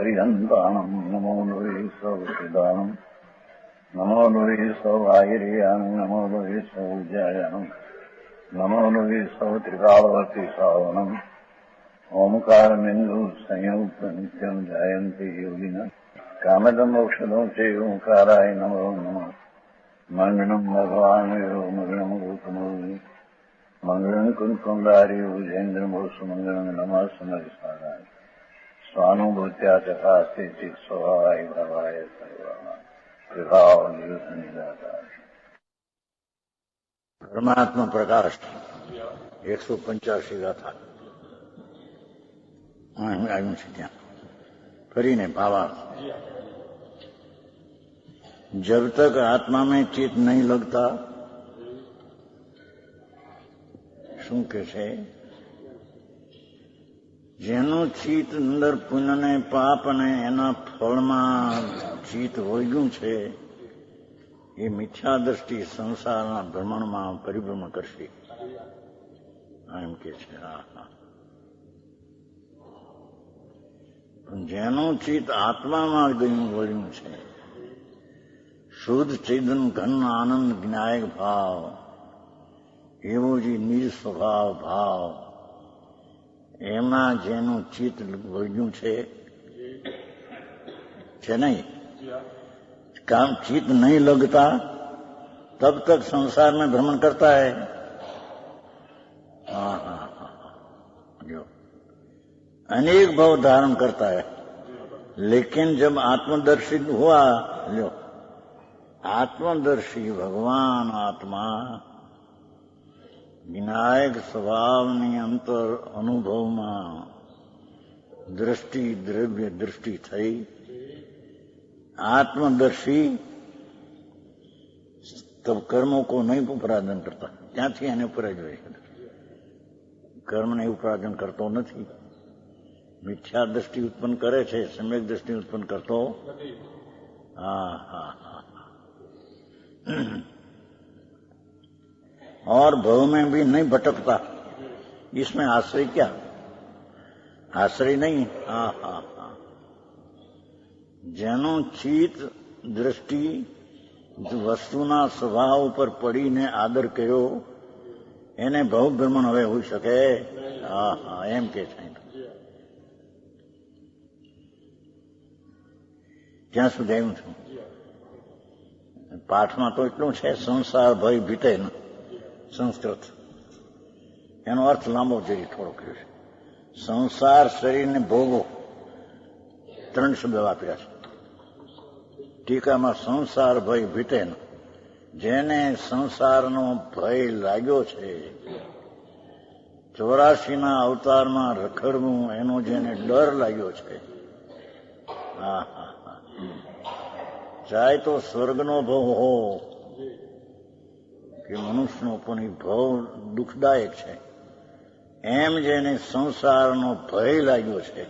पर्यन्ताणम् नमो नुरे सौदानम् नमो नुरे सौभागिर्याम् नमो नुरे सौज्यायाम् नमो नुरे सौत्रिकालवती सावनम् ओंकारमिन्दु संयुक्त नित्यम् जायन्ति योगिनः कामदम् औषधम् च ओंकाराय नमो नमः मङ्गलम् भगवान् यो मङ्गलम् गौतमोऽपि मङ्गलम् कुन्कुण्डारि भुजेन्द्रमोऽस्तु मङ्गलम् नमः समरिसाराय स्वानुभूत्या चकास्ते स्वभावाय भावाय परमात्मा प्रकाश 185 गाथा આવ્યું છે ત્યાં ફરીને ભાવાર્થ जब तक आत्मा में चित्त नहीं लगता શું કે છે જેનું ચિત્ત અંદર પુણ્ય ને પાપ અને એના ફળમાં ચિત્ત વળગ્યું છે એ મિથ્યા દ્રષ્ટિ સંસારના ભ્રમણમાં પરિભ્રમણ કરશે એમ કે છે. જેનું ચિત્ત આત્મામાં વળ્યું છે શુદ્ધ ચેતન ઘન આનંદ જ્ઞાયક ભાવ એવો જે નિજ સ્વભાવ ભાવ એમાં જેનું ચિત્ત વળ્યું છે नहीं काम चित्त नहीं लगता तब तक संसार में भ्रमण करता है. जो अनेक भाव धारण करता है, लेकिन जब आत्मदर्शी हुआ जो आत्मदर्शी भगवान आत्मा विनायक स्वभावनी अंतर अनुभवમાં दृष्टि द्रव्य दृष्टि થઈ आत्मदर्शी तब कर्मों को नहीं उपराधन करता. ક્યાંથી એને ઉપરાજ હોય છે? કર્મને ઉપરાધન કરતો નથી. મિથ્યા દ્રષ્ટિ ઉત્પન્ન કરે છે, સમ્યક દ્રષ્ટિ उत्पन्न करतो. और भव में भी नहीं भटकता. इसमें आश्रय क्या? आश्रय नहीं. જેનો ચિત્ત દ્રષ્ટિ વસ્તુના સ્વભાવ ઉપર પડીને આદર કર્યો એને ભવ ભ્રમણ હવે હોઈ શકે. એમ કે છે. ત્યાં સુધી આવ્યું છું. પાઠમાં તો એટલું છે સંસાર ભય ભીતે સંસ્કૃત એનો અર્થ લાંબો જરી થોડો કર્યો છે. સંસાર શરીરને ભોગો 3 શબ્દો વાપર્યા છે. ટીકામાં સંસાર ભય ભીતે જેને સંસારનો ભય લાગ્યો છે 84ના અવતારમાં રખડવું એનો જેને ડર લાગ્યો છે ચાહે તો સ્વર્ગનો ભવ હો કે મનુષ્યનો પણ એ ભવ દુઃખદાયક છે. એમ જેને સંસારનો ભય લાગ્યો છે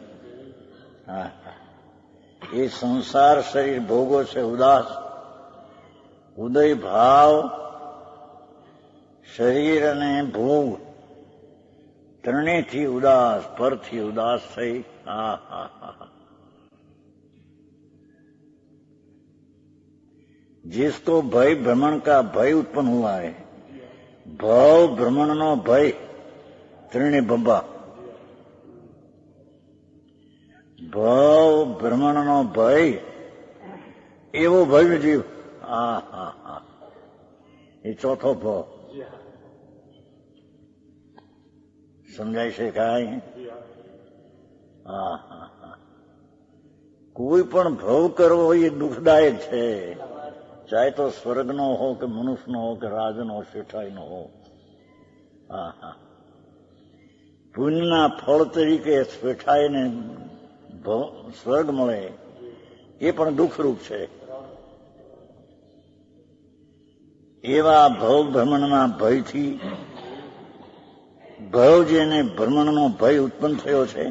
એ સંસાર શરીર ભોગો છે ઉદાસ. ઉદય ભાવ શરીર અને ભોગ ત્રણેયથી ઉદાસ, પરથી ઉદાસ થઈ. जिसको भय भ्रमण का भय उत्पन्न हुआ है, भव भ्रमण नो भय त्रिणे बब्बा. भव भ्रमण नो भय एवो भव्य जीव. ये चौथो भव समझाई से काय. कोई पण भव करवो ये दुखदायक है, चाहे तो स्वर्गनो हो कि मनुष्यनो हो कि राजनो શેઠાઈનો हो. પુણ્યના ફળ તરીકે શેઠાઈને સ્વર્ગ મળે એ પણ દુઃખરૂપ છે. એવા ભવ ભ્રમણના ભયથી ભવ જેને ભ્રમણનો ભય ઉત્પન્ન થયો છે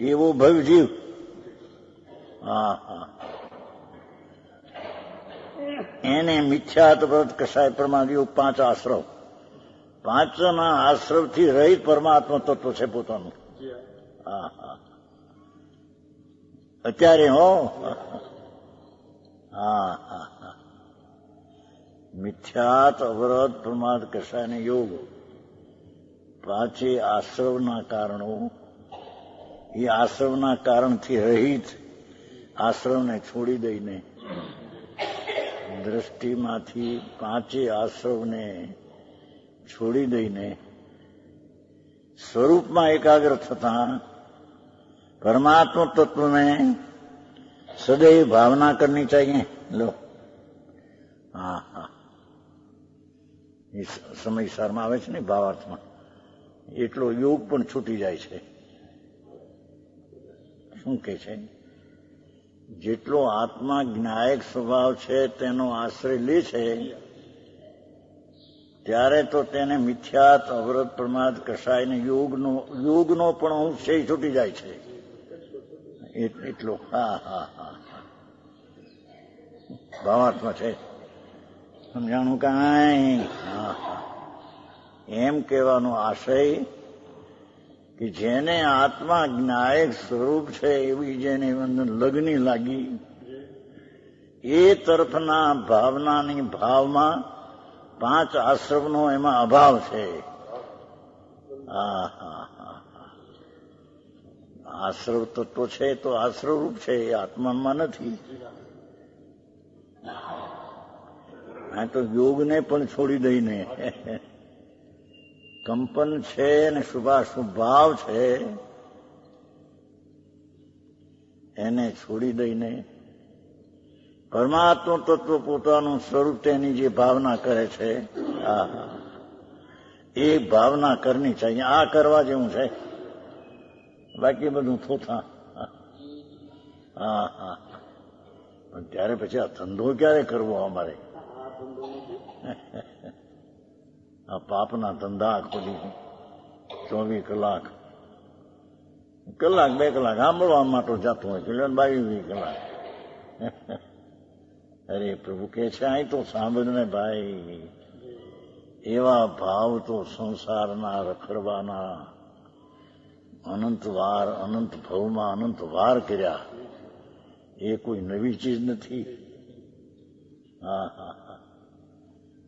એવો ભવ જીવ. એને મિથ્યાત્વત કસાય પ્રમાદીઓ 5 આશ્રવ, 5ના આશ્રવથી રહિત પરમાત્મા તત્વ છે પોતાનું. અત્યારે હો. હા હા હા. મિથ્યાત, અવરોધ, પ્રમાદ, કષાય અને યોગ, પાંચે આશ્રવના કારણો. એ આશ્રવના કારણથી રહિત, આશ્રવને છોડી દઈને, દ્રષ્ટિમાંથી પાંચે આશ્રવને છોડી દઈને સ્વરૂપમાં એકાગ્ર થતા परमात्मा तत्व में सदैव भावना करनी चाहिए. लो हाँ हाँ સમય સારમાં આવે છે ને ભાવાર્થમાં એટલો યોગ પણ છૂટી જાય છે. શું કે છે? જેટલો આત્મા જ્ઞાયક સ્વભાવ છે તેનો આશ્રય લે છે ત્યારે તો તેને મિથ્યાત, અવરોધ, પ્રમાદ, કષાય ને યોગનો પણ અંશ છૂટી જાય છે. એટલો હા હા હા ભાવાર્થમાં છે. સમજાણું કાંઈ? હા હા. એમ કહેવાનો આશય કે જેને આત્મા જ્ઞાયક સ્વરૂપ છે એવી જેને લગની લાગી એ તરફના ભાવનાની ભાવમાં પાંચ આશ્રમનો એમાં અભાવ છે. હા હા હા. આશ્રવ તત્વ છે તો આશ્રવ રૂપ છે, એ આત્મામાં નથી. આ તો યોગને પણ છોડી દઈને કંપન છે અને શુભાશુભ ભાવ છે એને છોડી દઈને પરમાત્મા તત્વ પોતાનું સ્વરૂપ તેની જે ભાવના કરે છે એ ભાવના કરની છે. આ કરવા જેવું છે, બાકી બધું થોથા. હા હા. પણ ત્યારે પછી આ ધંધો ક્યારે કરવો અમારે? આ પાપના ધંધા ખોલી 24 કલાક 2 કલાક સાંભળવા માટે જતું હોય, 22 કલાક. અરે પ્રભુ કે છે અહીં તો સાંભળને ભાઈ, એવા ભાવ તો સંસારના રખડવાના અનંત ભવમાં અનંત વાર કર્યા. એ કોઈ નવી ચીજ નથી. હા હા હા.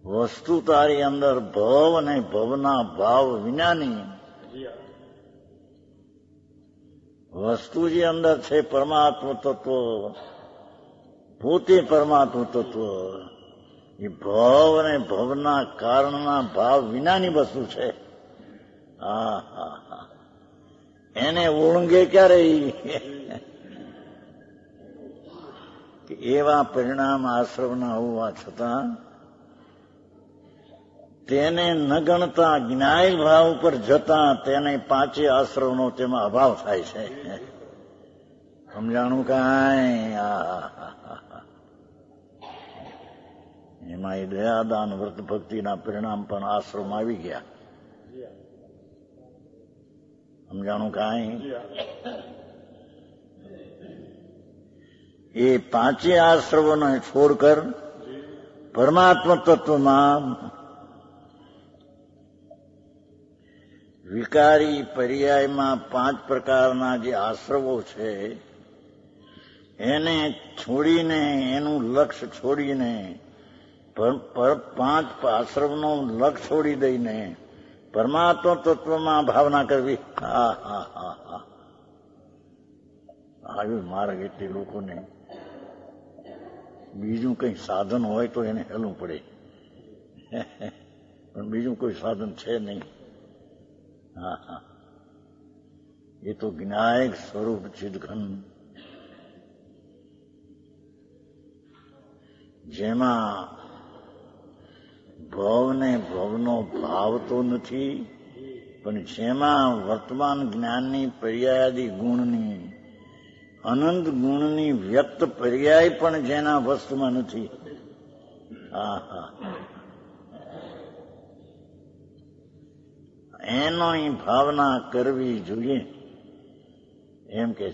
વસ્તુ તારી અંદર ભવ અને ભવના ભાવ વિનાની વસ્તુ જે અંદર છે પરમાત્મ તત્વ, પોતે પરમાત્મ તત્વ, એ ભવ અને ભવના કારણના ભાવ વિનાની વસ્તુ છે. હા હા હા. એને ઓળંગે ક્યારે? એવા પરિણામ આશ્રમના હોવા છતાં તેને ન ગણતા જ્ઞાય ભાવ ઉપર જતા તેને પાંચે આશ્રમનો તેમાં અભાવ થાય છે. સમજાણું કાંઈ? એમાં એ દયાદાન વ્રત ભક્તિના પરિણામ પણ આશ્રમ આવી ગયા. સમજાણું કાંઈ? એ પાંચે આશ્રમોને છોડકર પરમાત્મા તત્વમાં વિકારી પર્યાયમાં 5 પ્રકારના જે આશ્રવો છે એને છોડીને, એનું લક્ષ્ય છોડીને, 5 આશ્રમનું લક્ષ્ય છોડી દઈને પરમાત્મા તત્વમાં ભાવના કરવી. હા હા હા હા. આવ્યું માર્ગ એટલે લોકોને બીજું કઈ સાધન હોય તો એને હેલવું પડે, પણ બીજું કોઈ સાધન છે નહીં. હા હા. એ તો જ્ઞાયક સ્વરૂપ ચિદઘન, જેમાં ભવને ભવનો ભાવ તો નથી, પણ જેમાં વર્તમાન જ્ઞાનની પર્યાયાદી ગુણની, અનંત ગુણની વ્યક્ત પર્યાય પણ જેના વસ્તુમાં નથી. હા હા. એનો ભાવના કરવી જોઈએ એમ કે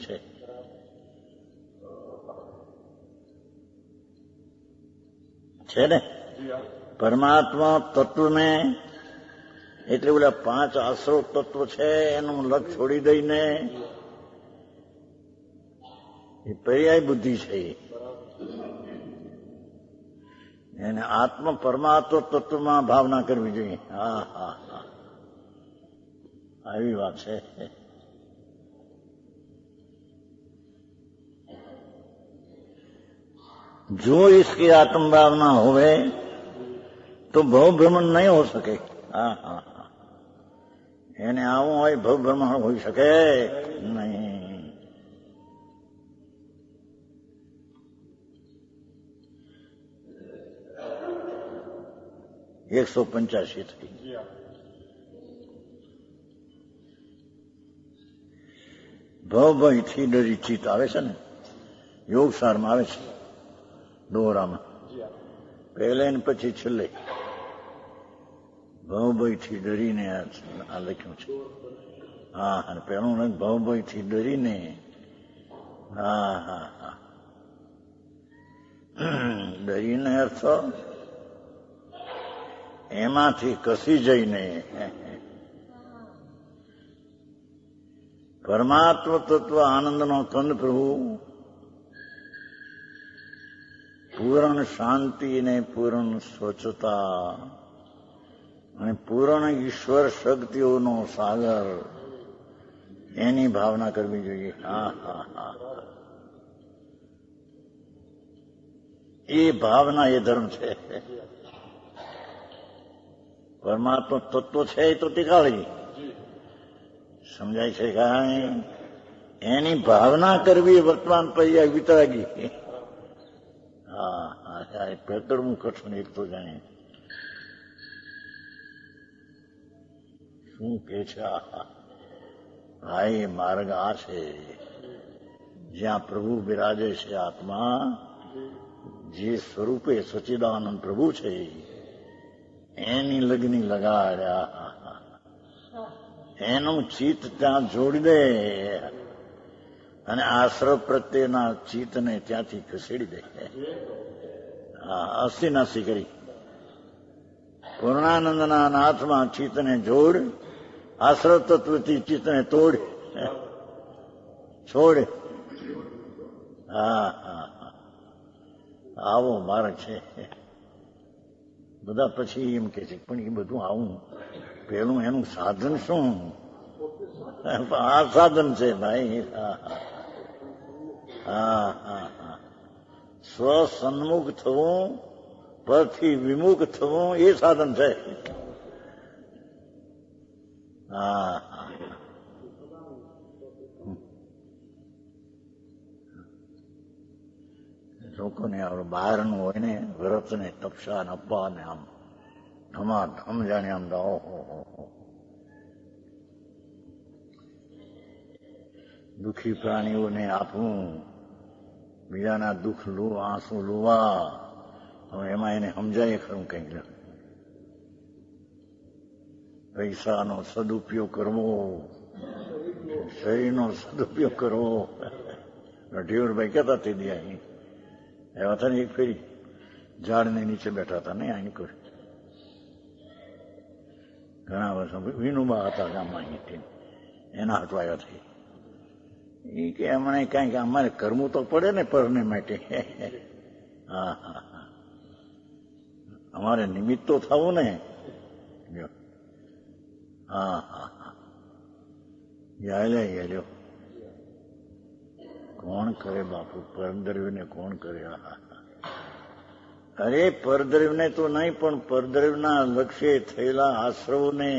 છે ને. પરમાત્મા તત્વને એટલે ઓલા 5 આશ્રવ તત્વ છે એનું લક્ષ છોડી દઈને એ પર્યાય બુદ્ધિ છે. એને આત્મ પરમાત્મ તત્વમાં ભાવના કરવી જોઈએ. હા હા હા, આવી વાત છે. जो इसकी आत्म भावना होवे तो भव भ्रमण नहीं हो सके. हाँ हाँ हाँ, એને આવું હોય ભવ ભ્રમણ હોઈ શકે નહીં. 185 થઈ. ભવ ભયથી ડરી ચિત્ત આવે છે ને, યોગ સારમાં આવે છે દોરામાં, પહેલે ને પછી છેલ્લે ભવભયથી ડરીને આ લખ્યું છે. હા, અને પેલું ને ભવભયથી ડરીને. હા હા હા, ડરીને અર્થ એમાંથી કસી જઈને પરમાત્મ તત્વ આનંદનો કંદ પ્રભુ પૂર્ણ શાંતિ ને પૂર્ણ સ્વચ્છતા અને પૂર્ણ ઈશ્વર શક્તિઓનો સાગર, એની ભાવના કરવી જોઈએ. હા હા હા, એ ભાવના એ ધર્મ છે. પરમાત્મા તત્વ છે એ તો ટીકાળી સમજાય છે. કાંઈ એની ભાવના કરવી વર્તમાન પર્યાય વિતરાગી. હા હા, પેકડવું કઠણ એક તો જાણે શું કે છે. ભાઈ માર્ગ આ છે જ્યાં પ્રભુ બિરાજે છે. આત્મા જે સ્વરૂપે સચ્ચિદાનંદ પ્રભુ છે એની લગ્ની લગાડ્યા, એનું ચિત્ત ત્યાં જોડી દે અને આશ્રવ પ્રત્યેના ચિત્તને ત્યાંથી ખસેડી દે. અસ્થિનાસી કરી પૂર્ણાનંદના નાથમાં ચિત્તને જોડ, આશ્રવ તત્વથી ચિત્તને તોડ છોડ. હા હા હા, આવો માર્ગ છે. બધા પછી એમ કે છે પણ એ બધું આવું પેલું એનું સાધન શું? આ સાધન છે ભાઈ. હા હા હા હા, સ્વસન્મુખ થવું, પરથી વિમુખ થવું એ સાધન છે. હા હા, લોકોને બહારનું હોય ને વ્રત ને તપસા ને અપ્પા ને આમ ધમાધમ જાણે આમ ઓહો. દુઃખી પ્રાણીઓને આપવું, બીજાના દુઃખ આંસુ લોવા, એમાં એને સમજાય ખરું કંઈક. પૈસાનો સદુપયોગ કરવો, શરીરનો સદુપયોગ કરવો. રઢિવરભાઈ કહેતા તે દી અહીં એવા હતા ને, એક ફેરી ઝાડને નીચે બેઠા હતા ને અહીં કોઈ ઘણા વર્ષો વિનુબા હતા ગામમાં, અહીંથી એના હાથો આવ્યા થઈ. એ કે એમણે કઈ કે અમારે કરવું તો પડે ને પરને માટે. હા હા હા, અમારે નિમિત્ત તો થવું ને. હા હા હા, યાલ્યો કોણ કરે બાપુ પરદ્રવ્યને કોણ કરે? અરે પરદ્રવ્યને તો નહીં, પણ પરદ્રવ્યના લક્ષ્ય થયેલા આશ્રવને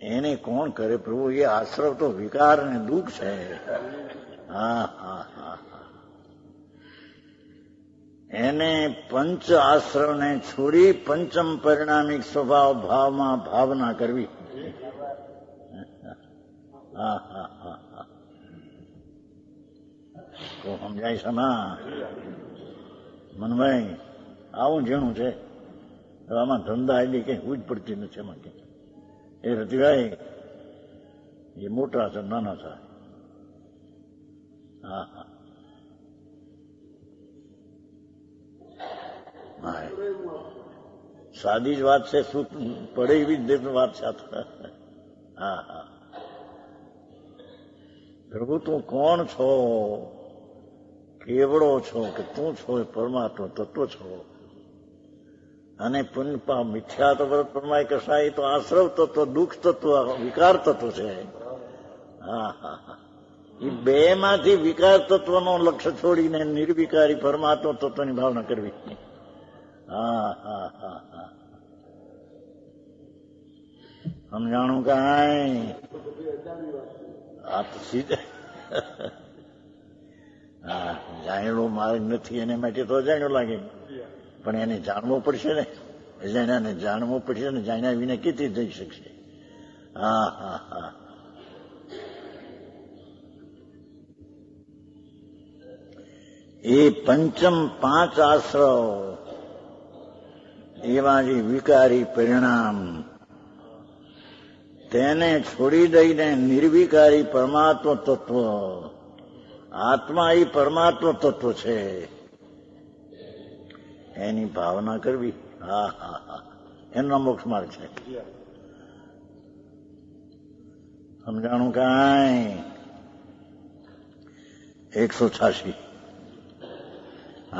એને કોણ કરે પ્રભુ? એ આશ્રવ તો વિકાર અને દુઃખ છે. હા હા હા હા, એને પંચ આશ્રવને છોડી પંચમ પરિણામિક સ્વભાવ ભાવમાં ભાવના કરવી. હા હા હા હા, તો સમજાય છે ના મનભાઈ? આવું જેનું છે આમાં ધંધા એની કઈ હું જ પડતી નથી. એમાં કઈ એ રતિભાઈ એ મોટા છે નાના છે. હા હા હા, સાદી જ વાત છે, શું પડે એવી જ વાત છે. હા હા, પ્રભુ તું કોણ છો? કેવડો છો કે તું છો એ પરમાત્મા તત્વ છો. અને પુણ્ય પાપ મિથ્યા તો વ્રત પ્રમાય કસાય તો આશ્રવ તત્વ, દુઃખ તત્વ, વિકાર તત્વ છે. હા હા હા, એ બે માંથી વિકાર તત્વનો લક્ષ્ય છોડીને નિર્વિકારી પરમાત્મા તત્વની ભાવના કરવી. હા હા હા હા, સમજાણું કાંઈ? આ તો સીધે હા, જાણ્યું મારે નથી એને માટે તો જાણ્યું લાગે, પણ એને જાણવું પડશે ને, જાણ્યાને જાણવું પડશે ને, જાણ્યા વિના કેથી જઈ શકશે? હા હા હા, એ પંચમ પાંચ આશ્રવ એવા જે વિકારી પરિણામ તેને છોડી દઈને નિર્વિકારી પરમાત્મ તત્વ, આત્મા એ પરમાત્મ તત્વ છે, એની ભાવના કરવી. હા હા હા, એનો મોક્ષ માર્ગ છે. સમજાણું કાંઈ? 186.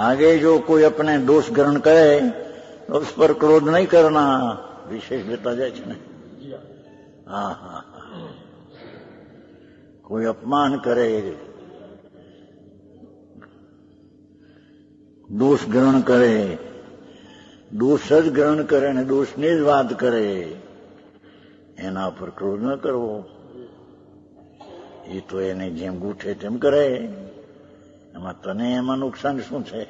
आगे जो कोई अपने दोष ग्रहण करे तो उस पर क्रोध नहीं करना, विशेष बेटा जाए છે ને. હા હા હા, કોઈ અપમાન કરે, દોષ ગ્રહણ કરે, દોષ જ ગ્રહણ કરે ને દોષની જ વાત કરે, એના પર ક્રોધ ન કરવો. એ તો એને જેમ ગૂઠે તેમ કરે, એમાં તને એમાં નુકસાન શું છે?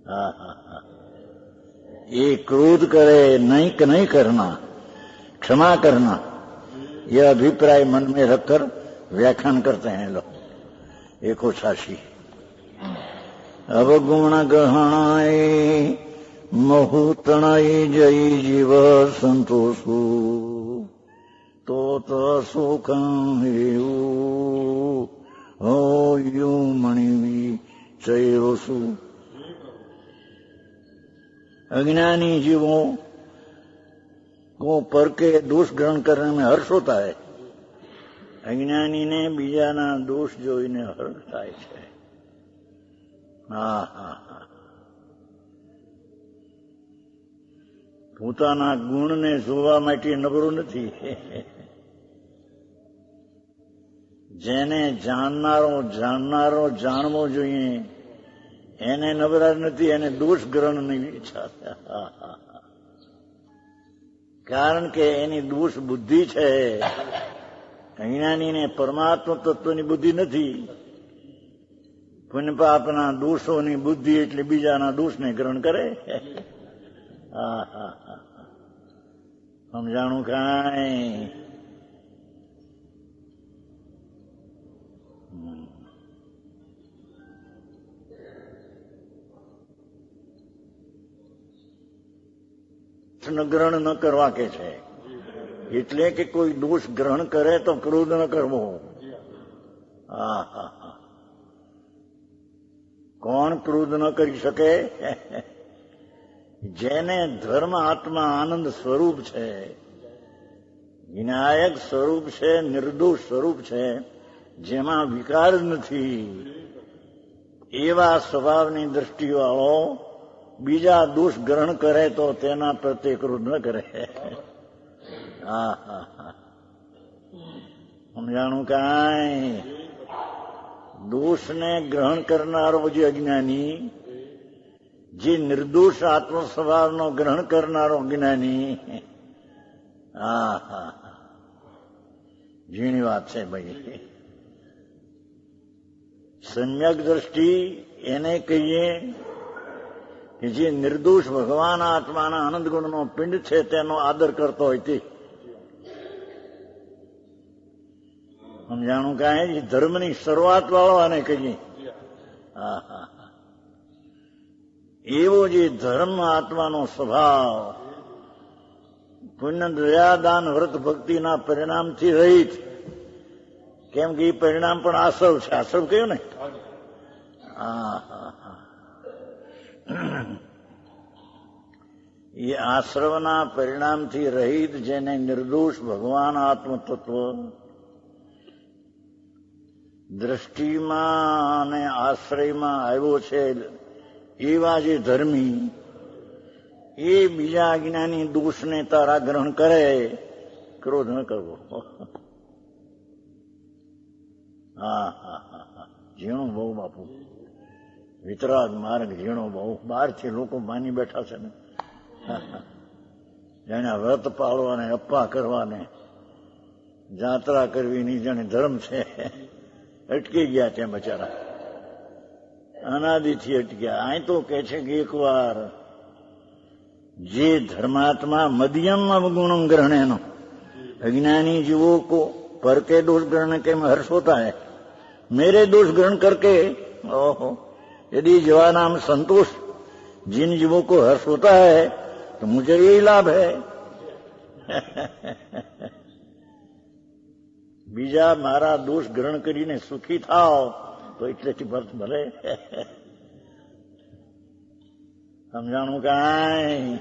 હા હા હા, ये क्रोध करे नहीं करना, क्षमा करना, यह अभिप्राय मन में रखकर व्याख्यान करते हैं लोग. 186. अवगुण ग्रहणाय महूतणाय जय जीव संतोषु तो सुखं हेऊ हो यू मणिवी चैरोसु. अज्ञानी जीवों को पर के दोष ग्रहण करने में हर्ष होता है. अज्ञानी ने बीजाना दोष જોઈને હર્ષ થાય છે. હા હા હા, પોતાના ગુણને જોવા માટે નબળું નથી. જેને જાણનારો જાણવો જોઈએ એને નબળા નથી, એને દોષ ગ્રહણની ઈચ્છા. કારણ કે એની દોષ બુદ્ધિ છે. અજ્ઞાનીને પરમાત્મા તત્વની બુદ્ધિ નથી. પુણ્ય પાપના દોષોની બુદ્ધિ એટલે બીજાના દોષને ગ્રહણ કરે. હા હા હા, સમજાણું કાંઈ? ગ્રહણ ન કરવા કે છે, એટલે કે કોઈ દોષ ગ્રહણ કરે તો ક્રોધ ન કરવો. હા હા હા, કોણ ક્રોધ ન કરી શકે? જેને ધર્મ આત્મા આનંદ સ્વરૂપ છે, વિનાયક સ્વરૂપ છે, નિર્દોષ સ્વરૂપ છે, જેમાં વિકાર નથી, એવા સ્વભાવની દ્રષ્ટિવાળો બીજા દોષ ગ્રહણ કરે તો તેના પ્રત્યે ક્રોધ ન કરે. હા હા હા, સમજાણું કાંઈ? દોષને ગ્રહણ કરનારો જે અજ્ઞાની, જે નિર્દોષ આત્મ સ્વભાવનો ગ્રહણ કરનારો જ્ઞાની, હા હા, ઝીણી વાત છે ભાઈ. સમ્યક દ્રષ્ટિ એને કહીએ કે જે નિર્દોષ ભગવાન આત્માના આનંદ ગુણનો પિંડ છે તેનો આદર કરતો હોય તે. સમજાણું કાંઈ? ધર્મની શરૂઆત વાળો આને કહીએ. હા હા, એવો જે ધર્મ આત્માનો સ્વભાવ પુણ્ય દયાદાન વ્રત ભક્તિના પરિણામથી રહિત, કેમ કે એ પરિણામ પણ આશ્રવ છે. આશ્રવ કયું ને? હા હા હા, એ આશ્રવના પરિણામથી રહિત જેને નિર્દોષ ભગવાન આત્મ તત્વ દ્રષ્ટિમાં અને આશ્રયમાં આવ્યો છે એવા જે ધર્મી એ બીજા અજ્ઞાની દોષને તારા ગ્રહણ કરે, ક્રોધ ન કરવો. હા હા હા હા, ઝીણું બહુ બાપુ, વિતરાગ માર્ગ ઝીણો બહુ. બહારથી લોકો માની બેઠા છે ને, જેને વ્રત પાળવાને, અપ્પા કરવાને, જાત્રા કરવીની જેને ધર્મ છે, અટકી ગયા ત્યાં બચારા, અનાદિથી અટક્યા. અહીં તો કે છે કે એકવાર જે धर्मात्मा मध्यम अवगुणम ग्रहणेन, अज्ञानी जीवों को पर के दोष ग्रहण के में हर्ष होता है, मेरे दोष ग्रहण करके ओहो यदि जीवानाम संतोष, जिन जीवों को हर्ष होता है तो मुझे यही लाभ है. બીજા મારા દોષ ગ્રહણ કરીને સુખી થાવ તો એટલેથી ભરત ભલે. સમજાણું કાંઈ?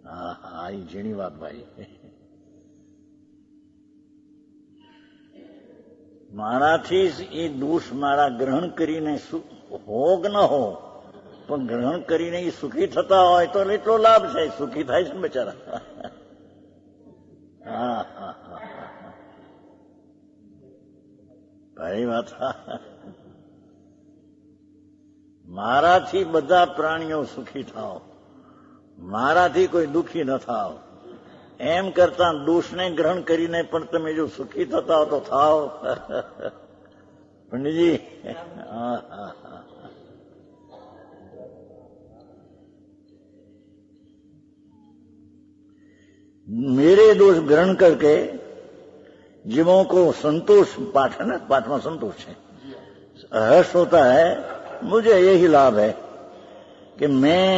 હા હા, એ ઝીણી વાત ભાઈ. મારાથી એ દોષ મારા ગ્રહણ કરીને હો કે ન હો, પણ ગ્રહણ કરીને એ સુખી થતા હોય તો એટલો લાભ છે. સુખી થાય છે ને બચારા. હા હા હા, ભાઈ વાત. મારાથી બધા પ્રાણીઓ સુખી થાવ, મારાથી કોઈ દુઃખી ન થાવ, એમ કરતા દોષને ગ્રહણ કરીને પણ તમે જો સુખી થતા હો તો થાવ. પંડિતજી, मेरे दोष ग्रहण करके जीवों को संतोष, पाठ है ना, पाठ में संतोष है, हर्ष होता है, मुझे यही लाभ है कि मैं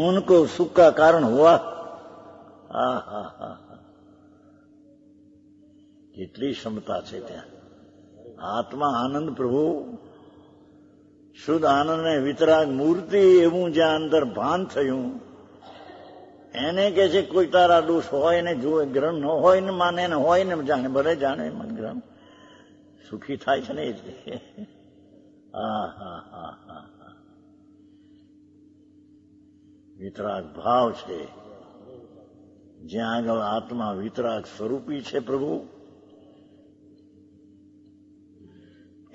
उनको सुख का कारण हुआ. કેટલી ક્ષમતા છે ત્યાં. આત્મા આનંદ પ્રભુ, શુદ્ધ આનંદ ને વિતરાગ મૂર્તિ, એવું જ્યાં અંદર ભાન થયું, એને કે છે કોઈ તારા દોષ હોય ને જો ગ્રહણ ન હોય ને માને ને હોય ને જાણે, ભલે જાણે મન ગ્રહણ, સુખી થાય છે ને એ જ. હા હા હા હા, વિતરાગ ભાવ છે. જ્યાં આગળ આત્મા વિતરાગ સ્વરૂપી છે પ્રભુ,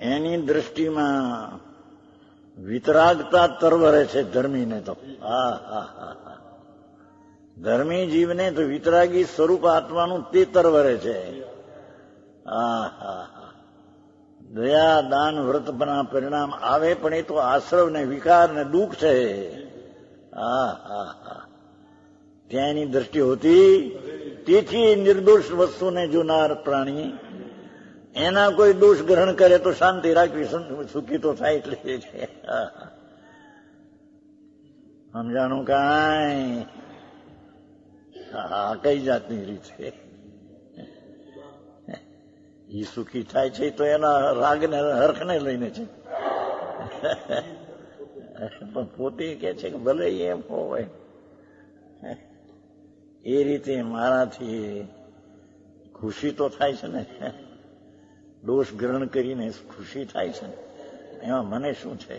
એની દ્રષ્ટિમાં વિતરાગતા તરવરે છે ધર્મીને તો. હા હા હા હા, ધર્મી જીવને તો વિતરાગી સ્વરૂપ આત્માનું તે તરવરે છે. હા હા હા, દયા દાન વ્રતના પરિણામ આવે, પણ એ તો આશ્રવ ને વિકાર ને દુઃખ છે. હા હા હા, ત્યાં એની દ્રષ્ટિ હોતી. તેથી નિર્દોષ વસ્તુને જોનાર પ્રાણી એના કોઈ દોષ ગ્રહણ કરે તો શાંતિ રાખવી, સુખી તો થાય એટલે છે. સમજાણું કાંઈ? હા, કઈ જાતની રીત છે? એ સુખી થાય છે તો એના રાગને હર્ષને લઈને છે, પણ પોતે કે છે કે ભલે એમ હોય. એ રીતે મારાથી ખુશી તો થાય છે ને, દોષ ગ્રહણ કરીને ખુશી થાય છે ને, એમાં મને શું છે?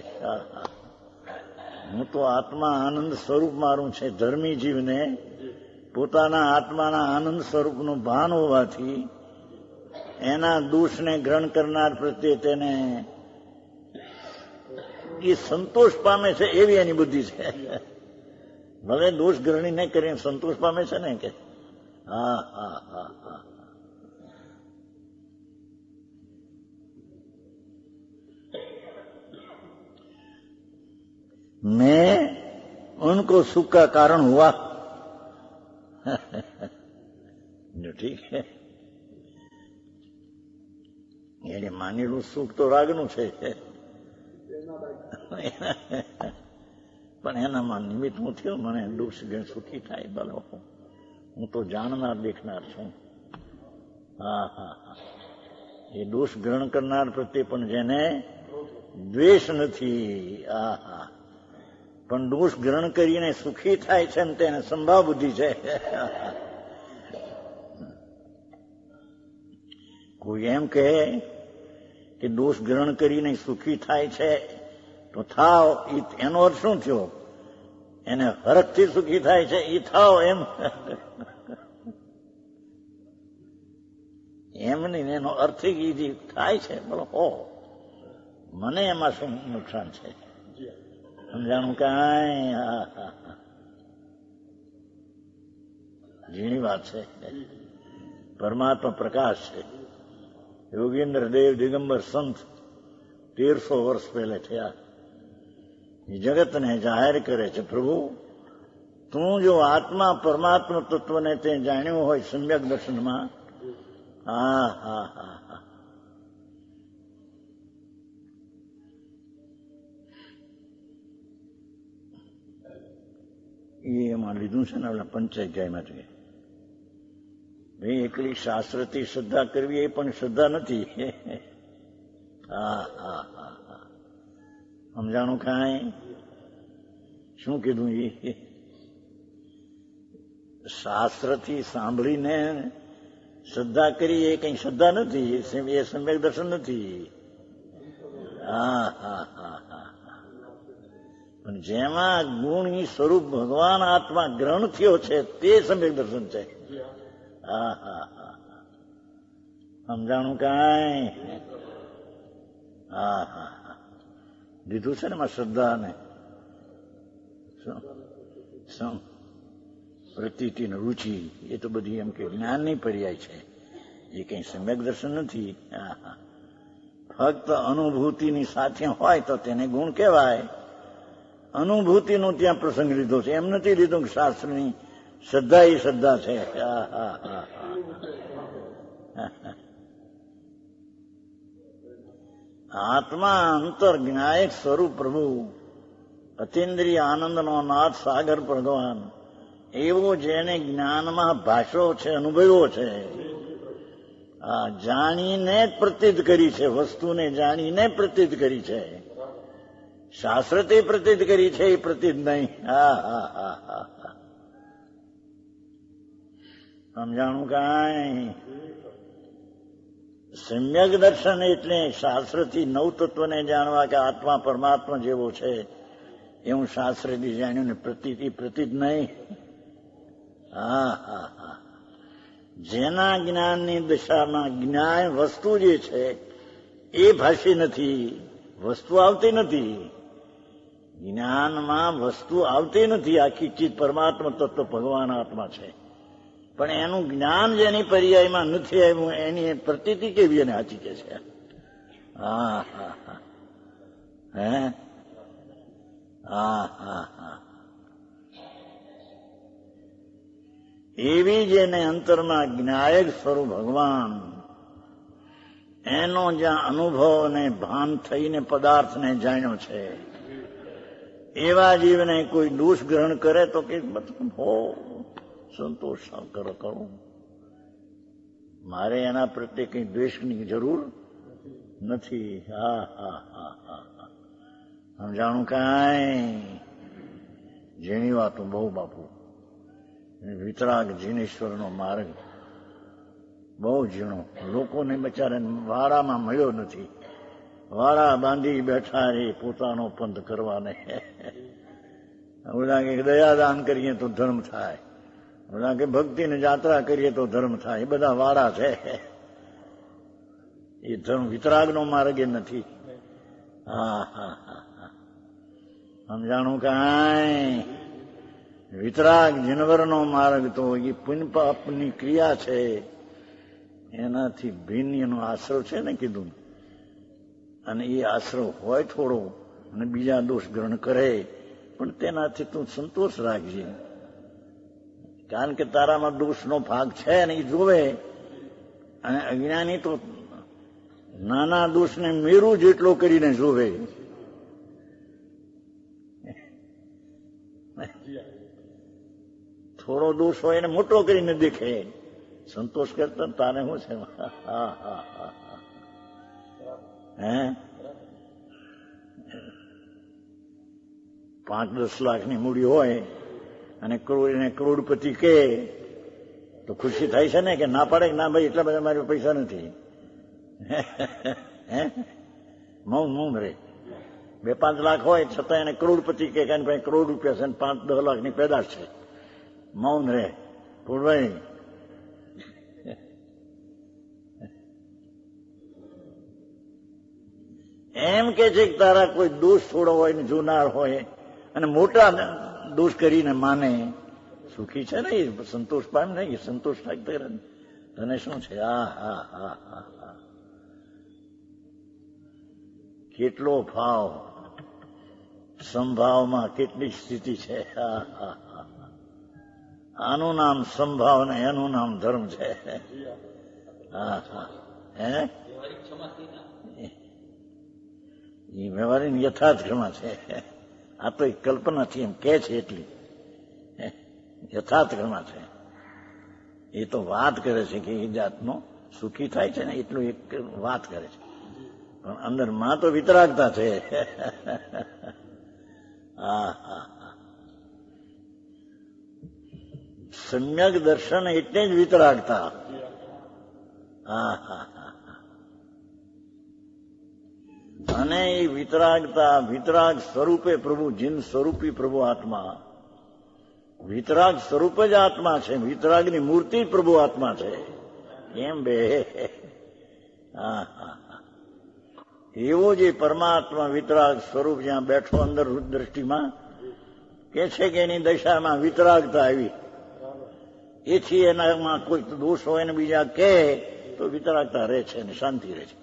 હું તો આત્મા આનંદ સ્વરૂપ મારું છે. ધર્મી જીવને પોતાના આત્માના આનંદ સ્વરૂપનું ભાન હોવાથી એના દોષને ગ્રહણ કરનાર પ્રત્યે તેને એ સંતોષ પામે છે, એવી એની બુદ્ધિ છે. ભલે દોષ ગ્રહણી નહીં કરીને સંતોષ પામે છે ને કે. હા હા હા હા, मैं उनको सुख का कारण हुआ. जो ठीक है, એને માનેલું સુખ તો રાગનું છે, પણ એનામાં નિમિત્ત હું થયો, મને દોષ ગણ સુખી થાય. બોલો, હું તો જાણનાર દેખનાર છું. હા હા હા, એ દોષ ગ્રહણ કરનાર પ્રત્યે પણ જેને દ્વેષ નથી. હા હા, પણ દોષ ગ્રહણ કરીને સુખી થાય છે ને તેને સંભાવ બુદ્ધિ છે. કોઈ એમ કહે કે એ દોષ ગ્રહણ કરીને સુખી થાય છે તો થાવ, એનો અર્થ શું થયો? એને હરખથી સુખી થાય છે એ થાવ એમ એમ નહીં, એનો અર્થ એ થાય છે. બોલો હો, મને એમાં શું નુકસાન છે? સમજાણું કાંઈ? ઝીણી વાત છે. પરમાત્મા પ્રકાશ છે. યોગેન્દ્ર દેવ દિગંબર સંત 1300 વર્ષ પહેલે થયા. એ જગતને જાહેર કરે છે, પ્રભુ તું જો આત્મા પરમાત્મા તત્વને તે જાણ્યું હોય સમ્યક દર્શનમાં, હા હા હા હા, એમાં લીધું છે ને આપણા પંચાધ્યાયમાંથી. ભાઈ એકલી શાસ્ત્રથી શ્રદ્ધા કરવી એ પણ શ્રદ્ધા નથી. હા હા હા હા, સમજાણું કાંઈ? શું કીધું? એ શાસ્ત્રથી સાંભળીને શ્રદ્ધા કરી એ કઈ શ્રદ્ધા નથી, એ સમ્યક દર્શન નથી. હા હા હા હા, પણ જેમાં ગુણ સ્વરૂપ ભગવાન આત્મા ગ્રહણ થયો છે તે સમ્યક દર્શન છે. હા હા હા, સમજાણું કાંઈ? હા હા હા, દીધું છે ને એમાં શ્રદ્ધા ને પ્રતીતિ ને રુચિ, એ તો બધી એમ કે જ્ઞાનની પર્યાય છે, એ કઈ સમ્યક દર્શન નથી. હા હા, ફક્ત અનુભૂતિની સાથે હોય તો તેને ગુણ કહેવાય. અનુભૂતિનો ત્યાં પ્રસંગ લીધો છે, એમ નથી લીધું કે શાસ્ત્રની શ્રદ્ધા એ શ્રદ્ધા છે. હા હા હા, આત્મા અંતર જ્ઞાયક સ્વરૂપ પ્રભુ, અતિન્દ્રિય આનંદનો નાથ સાગર ભગવાન, એવો જેને જ્ઞાનમાં ભાષો છે, અનુભવ્યો છે, જાણીને પ્રતીત કરી છે, વસ્તુને જાણીને પ્રતીત કરી છે. શાસ્ત્રથી પ્રતીત કરી છે એ પ્રતીત નહીં. હા હા હા હા હા, સમજાણું કાંઈ? સમ્યક દર્શન એટલે શાસ્ત્રથી નવ તત્વને જાણવા કે આત્મા પરમાત્મા જેવો છે એવું શાસ્ત્રથી જાણ્યું ને પ્રતીત નહીં. હા હા હા, જેના જ્ઞાનની દશામાં જ્ઞાન વસ્તુ જે છે એ ભાષી નથી, વસ્તુ આવતી નથી. જ્ઞાનમાં વસ્તુ આવતી નથી, આખી ચીજ પરમાત્મા તત્વ ભગવાન આત્મા છે, પણ એનું જ્ઞાન જેની પર્યાયમાં નથી આવ્યું એની પ્રતીતિ કેવી એને સાચી કે છે. હા હા હા, હે હા હા હા, એવી જેને અંતરમાં જ્ઞાયક સ્વરૂપ ભગવાન, એનો જ્યાં અનુભવ અને ભાન થઈને પદાર્થને જાણ્યો છે, એવા જીવને કોઈ દોષ ગ્રહણ કરે તો કે મતલબ હો સંતોષ કરો, મારે એના પ્રત્યે કઈ દ્વેષની જરૂર નથી. હા હા હા હા, સમજાણું કાંઈ? ઝીણી વાતો બહુ બાપુ. વિતરાગ જીનેશ્વરનો માર્ગ બહુ ઝીણો, લોકોને બચારાને વાડામાં મળ્યો નથી. વાડા બાંધી બેઠા રે પોતાનો પંથ કરવાને. ઓલા કે દયાદાન કરીએ તો ધર્મ થાય, ઓલા કે ભક્તિની જાત્રા કરીએ તો ધર્મ થાય. એ બધા વાડા છે, એ ધર્મ વિતરાગનો માર્ગ એ નથી. હા હા હા, સમજાણું કાંઈ? વિતરાગ જીનવરનો માર્ગ તો એ પુણ્ય પાપની ક્રિયા છે, એનાથી ભિન્ન એનો આશ્રવ છે ને કીધું, અને એ આશ્રવ હોય થોડો અને બીજા દોષ ગ્રહણ કરે પણ તેનાથી તું સંતોષ રાખજે, કારણ કે તારામાં દોષનો ભાગ છે ને એ જોવે. અને અજ્ઞાની તો નાના દોષને મેરું જેટલો કરીને જોવે. થોડો દોષ હોય એને મોટો કરીને દેખે. સંતોષ કરતા તારે શું છે? હા હા હા, હે 5-10 લાખની મૂડી હોય અને કરોડપતિ કે તો ખુશી થાય છે ને, કે ના પાડે કે ના ભાઈ એટલા બધા મારી પૈસા નથી. હે મૌન રહે. 2-5 લાખ હોય છતાં એને કરોડપતિ કે એની પાસે કરોડ રૂપિયા છે, 5-10 લાખની પેદાશ છે, મૌન રહે. પૂરવાઈ એમ કે છે કે તારા કોઈ દોષ થોડો હોય ને જોનાર હોય અને મોટા દોષ કરીને માને, સુખી છે ને એ, સંતોષ પામ નહીં, સંતોષ થાય તને શું છે? કેટલો ભાવ, સંભાવમાં કેટલી સ્થિતિ છે. આનું નામ સંભાવ ને એનું નામ ધર્મ છે. હે એ વ્યવહારની યથાર્થ ક્ષમા છે. આ તો એક કલ્પનાથી એમ કે છે, એટલી યથાર્થ ક્ષમા છે. એ તો વાત કરે છે કે એ જાતનો સુખી થાય છે ને, એટલું એક વાત કરે છે, પણ અંદર માં તો વિતરાગતા છે. સમ્યક દર્શન એટલે જ વિતરાગતા. અને એ વિતરાગતા, વિતરાગ સ્વરૂપે પ્રભુ, જીન સ્વરૂપી પ્રભુ આત્મા, વિતરાગ સ્વરૂપ જ આત્મા છે, વિતરાગની મૂર્તિ જ પ્રભુ આત્મા છે. એમ બે એવો જે પરમાત્મા વિતરાગ સ્વરૂપ જ્યાં બેઠો અંદર દ્રષ્ટિમાં કે છે કે એની દશામાં વિતરાગતા આવી, એથી એનામાં કોઈ દોષ હોય ને બીજા કે તો વિતરાગતા રહે છે ને શાંતિ રહે છે,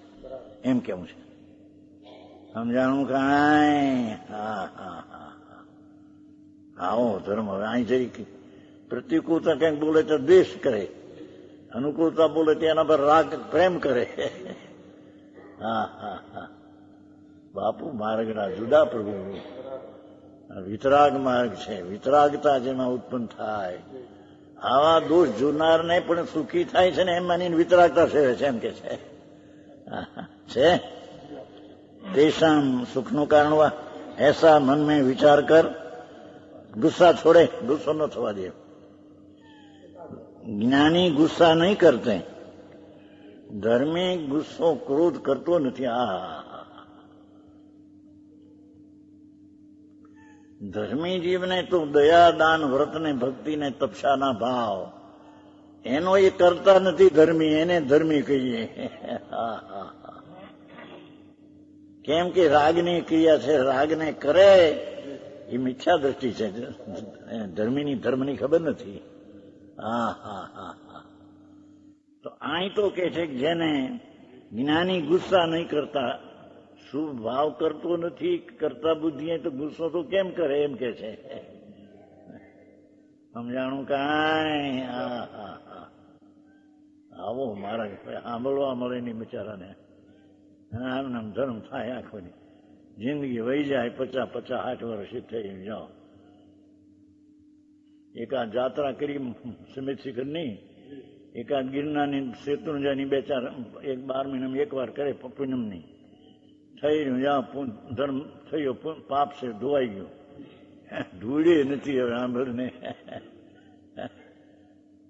એમ કેવું છે. સમજાણું કાંઈ? આવો ધર્મ. હવે અહીં જઈ પ્રતિકૂળતા કંઈક બોલે તો દ્વેષ કરે, અનુકૂળતા બોલે તો એના પર રાગ પ્રેમ કરે. બાપુ માર્ગના જુદા પ્રભુ, વિતરાગ માર્ગ છે, વિતરાગતા જેમાં ઉત્પન્ન થાય. આવા દોષ જોનારને પણ સુખી થાય છે ને એમ માનીને વિતરાગતા સેવે છે, એમ કે છે. તેષામ સુખનું કારણ વા એસા મન મેં વિચાર કર. ગુસ્સા છોડે, ગુસ્સો ન થવા દે. જ્ઞાની ગુસ્સા નહીં કરતે, ધર્મી ગુસ્સો ક્રોધ કરતો નથી. ધર્મી જીવને તો દયા, દાન, વ્રત ને ભક્તિ ને તપસ્યાના ભાવ, એનો એ કરતા નથી ધર્મી, એને ધર્મી કહીએ. કેમ કે રાગની ક્રિયા છે, રાગને કરે એ મિથ્યા દ્રષ્ટિ છે, ધર્મીની ધર્મની ખબર નથી. તો અહીં તો કે છે કે જેને જ્ઞાની ગુસ્સા નહીં કરતા, શુભ ભાવ કરતો નથી, કરતા બુદ્ધિ તો ગુસ્સો તો કેમ કરે, એમ કે છે. સમજાણું કાંઈ? આવો મારા સાંભળવા મળે નહીં બિચારાને. આમ ધર્મ થાય, આખોની જિંદગી વહી જાય, 50-60 વર્ષ થઈ જાઓ. એકાદ જાત્રા કરી સમિત શિખરની, એકાદ ગિરનારની શેત્રુંજાની 2-4 એક 12 મહિનામાં એકવાર કરે પૂનમની, થઈ રહ્યું જ્યાં ધર્મ થયો, પાપ છે ધોવાઈ ગયું, ધૂળે નથી હવે આંભળને.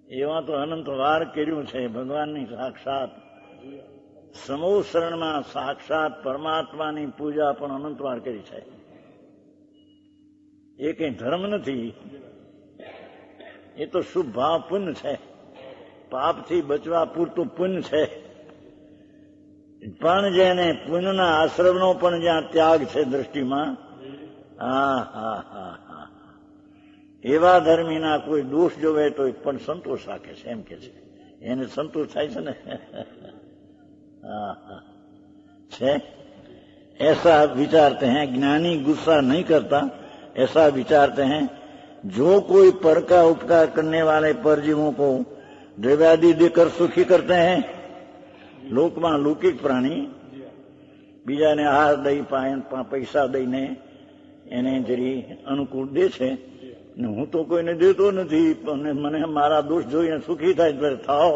એવા તો અનંત વાર કર્યું છે ભગવાનની સાક્ષાત સમૂહ શરણમાં સાક્ષાત પરમાત્માની પૂજા પણ અનંત વાર કરી છે. એ કઈ ધર્મ નથી, એ તો શુભ ભાવ પુણ્ય છે, પાપથી બચવા પૂરતું પુણ્ય છે. પણ જેને પુણ્યના આશ્રમનો પણ જ્યાં ત્યાગ છે દ્રષ્ટિમાં, એવા ધર્મીના કોઈ દોષ જોવે તો પણ સંતોષ રાખે છે, એમ કે છે. એને સંતોષ થાય છે ને. છે ऐसा विचारते हैं, ज्ञानी गुस्सा नहीं करता, ऐसा विचारते हैं जो कोई पर का उपकार करने वाले परजीवों को द्रव्यादि देकर सुखी करते हैं. લોકમાં લૌકિક પ્રાણી બીજાને આહાર દઈ પૈસા દઈને એને જરી અનુકૂળ દે છે, ને હું તો કોઈને દેતો નથી, અને મને મારા દોષ જોઈને સુખી થાય ત્યારે થાઓ.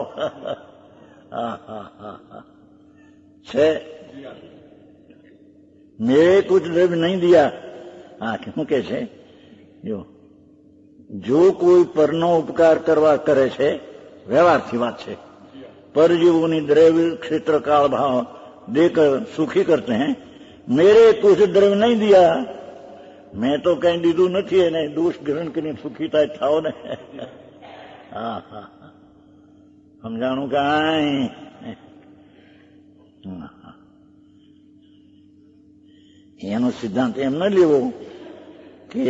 છે મેરે કુછ દ્રવ્ય નહીં દિયા. શું કે છે? જો કોઈ પરનો ઉપકાર કરવા કરે છે, વ્યવહારથી વાત છે, પરજીવોની દ્રવ્ય ક્ષેત્ર કાળ ભાવ देकर सुखी करते हैं। मेरे कुछ द्रव्य नहीं दिया, मैं तो कहीं दीदू नहीं है, दोष ग्रहण कर सुखी था ने। हाँ हाँ समझाणु कई એનો સિદ્ધાંત એમ ન લેવો કે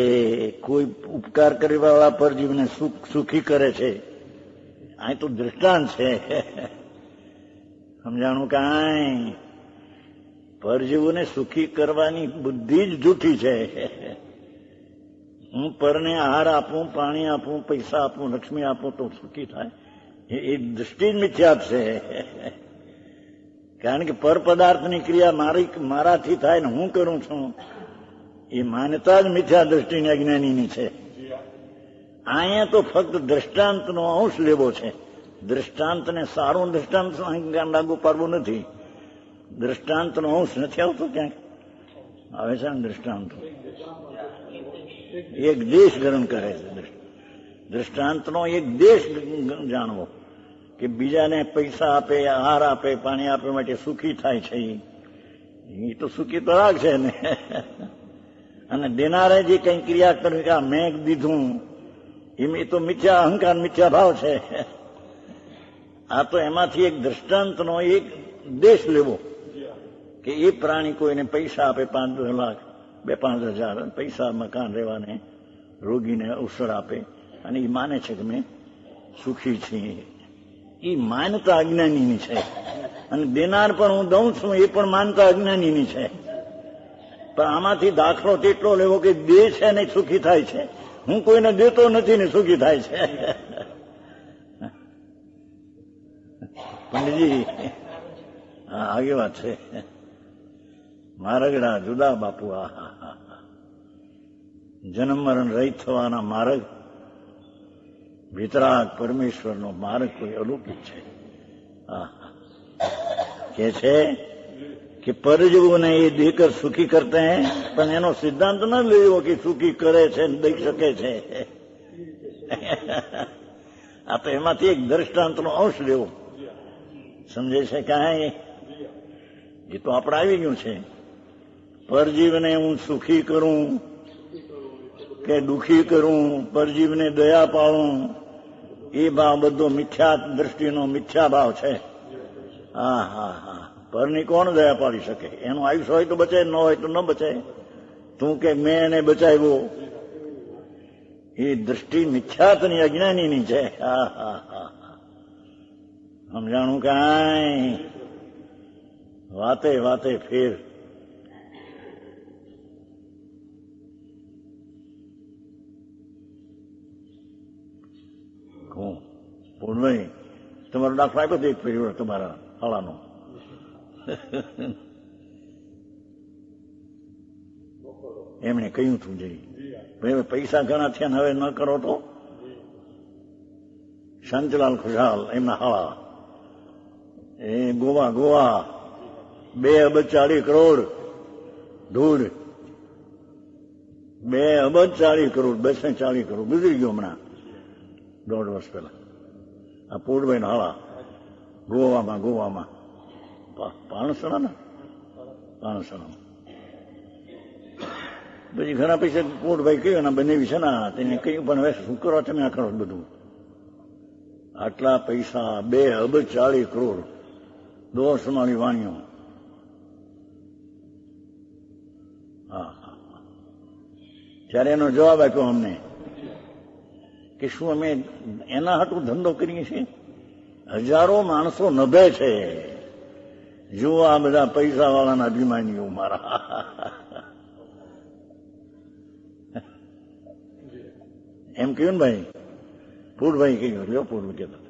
કોઈ ઉપકાર કરવાવાળા પરજીવને સુખી કરે છે. આ તો દ્રષ્ટાંત છે. સમજાણું કાંઈ પરજીવોને સુખી કરવાની બુદ્ધિ જ જૂઠી છે. હું પરને આહાર આપું, પાણી આપું, પૈસા આપું, લક્ષ્મી આપું તો સુખી થાય, એ દૃષ્ટિ જ મિથ્યા છે. કારણ કે પર પદાર્થની ક્રિયા મારાથી થાય ને હું કરું છું, એ માન્યતા જ મિથ્યા દૃષ્ટિની અજ્ઞાનીની છે. અહીંયા તો ફક્ત દ્રષ્ટાંતનો અંશ લેવો છે. દ્રષ્ટાંતને સારું દ્રષ્ટાંત લાગુ પાડવું નથી. દ્રષ્ટાંતનો અંશ નથી આવતો, ક્યાંક આવે છે ને દ્રષ્ટાંત એક દેશ ગ્રહણ કરે છે. દ્રષ્ટાંતનો એક દેશ જાણવો કે બીજાને પૈસા આપે, આહાર આપે, પાણી આપે માટે સુખી થાય છે, એ તો સુખી તો રાગ છે ને. અને દેનારે જે કઈ ક્રિયા કરવી કે મેં દીધું, એ તો મિથ્યા અહંકાર, મિથ્યા ભાવ છે. આ તો એમાંથી એક દ્રષ્ટાંતનો એક દેશ લેવો કે એ પ્રાણી કોઈને પૈસા આપે, 5-10 લાખ, 2-5 હજાર પૈસા, મકાન રહેવાને, રોગીને અવસર આપે, અને એ માને છે કે મેં સુખી છીએ. એ માનતા અજ્ઞાનીની છે. અને દેનાર પણ હું દઉં છું, એ પણ માનતા અજ્ઞાનીની છે. પણ આમાંથી દાખલો તેટલો લેવો કે દે છે ને સુખી થાય છે, હું કોઈને દેતો નથી ને સુખી થાય છે. પંડિતજી હા આગે વાત છે. માર્ગડા જુદા બાપુ. જન્મ મરણ રહિત થવાના માર્ગ, વિતરાગ પરમેશ્વરનો માર્ગ કોઈ અલૌકિક છે. કે છે कि परजीवों ये देकर सुखी करते हैं, पर एनो सिद्धांत न लेવો कि सुखी करे છે ને દઈ શકે છે. આ તો એમાંથી એક દ્રષ્ટાંતનો અંશ લેવો. સમજે છે કાંઈ? એ તો આપણે આવી ગયું છે. પરજીવને હું સુખી કરું કે દુઃખી કરું, પરજીવને દયા પાડું, એ ભાવ બધો મિથ્યા દ્રષ્ટિનો મિથ્યા ભાવ છે. હા હા હા પરની કોણ દયા પાડી શકે? એનું આયુષ્ય હોય તો બચે, ન હોય તો ન બચે. તું કે મેં એને બચાવ્યો, એ દ્રષ્ટિ મિથ્યાતની અજ્ઞાનીની છે. હા હા હા સમજાણું કાંઈ? વાતે વાતે ફેર. પૂર્ણભાઈ તમારો દાખલો આપ્યો હતો એક પરિવાર તમારા શાળાનો. એમણે કહ્યું હતું જઈ ભાઈ પૈસા ઘણા થયા ને હવે ન કરો તો. શાંતિલાલ ખુશાલ એમના હાળા, એ ગોવા 2 અબજ 40 કરોડ ધૂળ, 2 અબજ 40 કરોડ 240 કરોડ ગુજરી ગયો હમણાં 1.5 વર્ષ પહેલા. આ પૂર્ણભાઈ હાળા ગોવામાં પાણસણામાં પછી ઘણા પૈસા પૂર્ણભાઈ કહ્યું એના બંને છે ને, તેને કહ્યું પણ હવે શું કરો તમે આ કરો બધું? આટલા પૈસા 2 અબજ 40 કરોડ દોષમાળી વાણીઓ. હા ત્યારે એનો જવાબ આપ્યો અમને કે શું અમે એના હાટું ધંધો કરીએ છીએ? હજારો માણસો નભે છે. જુઓ આ બધા પૈસા વાળાના અભિમાનીઓ મારા. એમ કહ્યું ને ભાઈ, પૂરભાઈ કહ્યું, લ્યો પૂરભાઈ કહેતા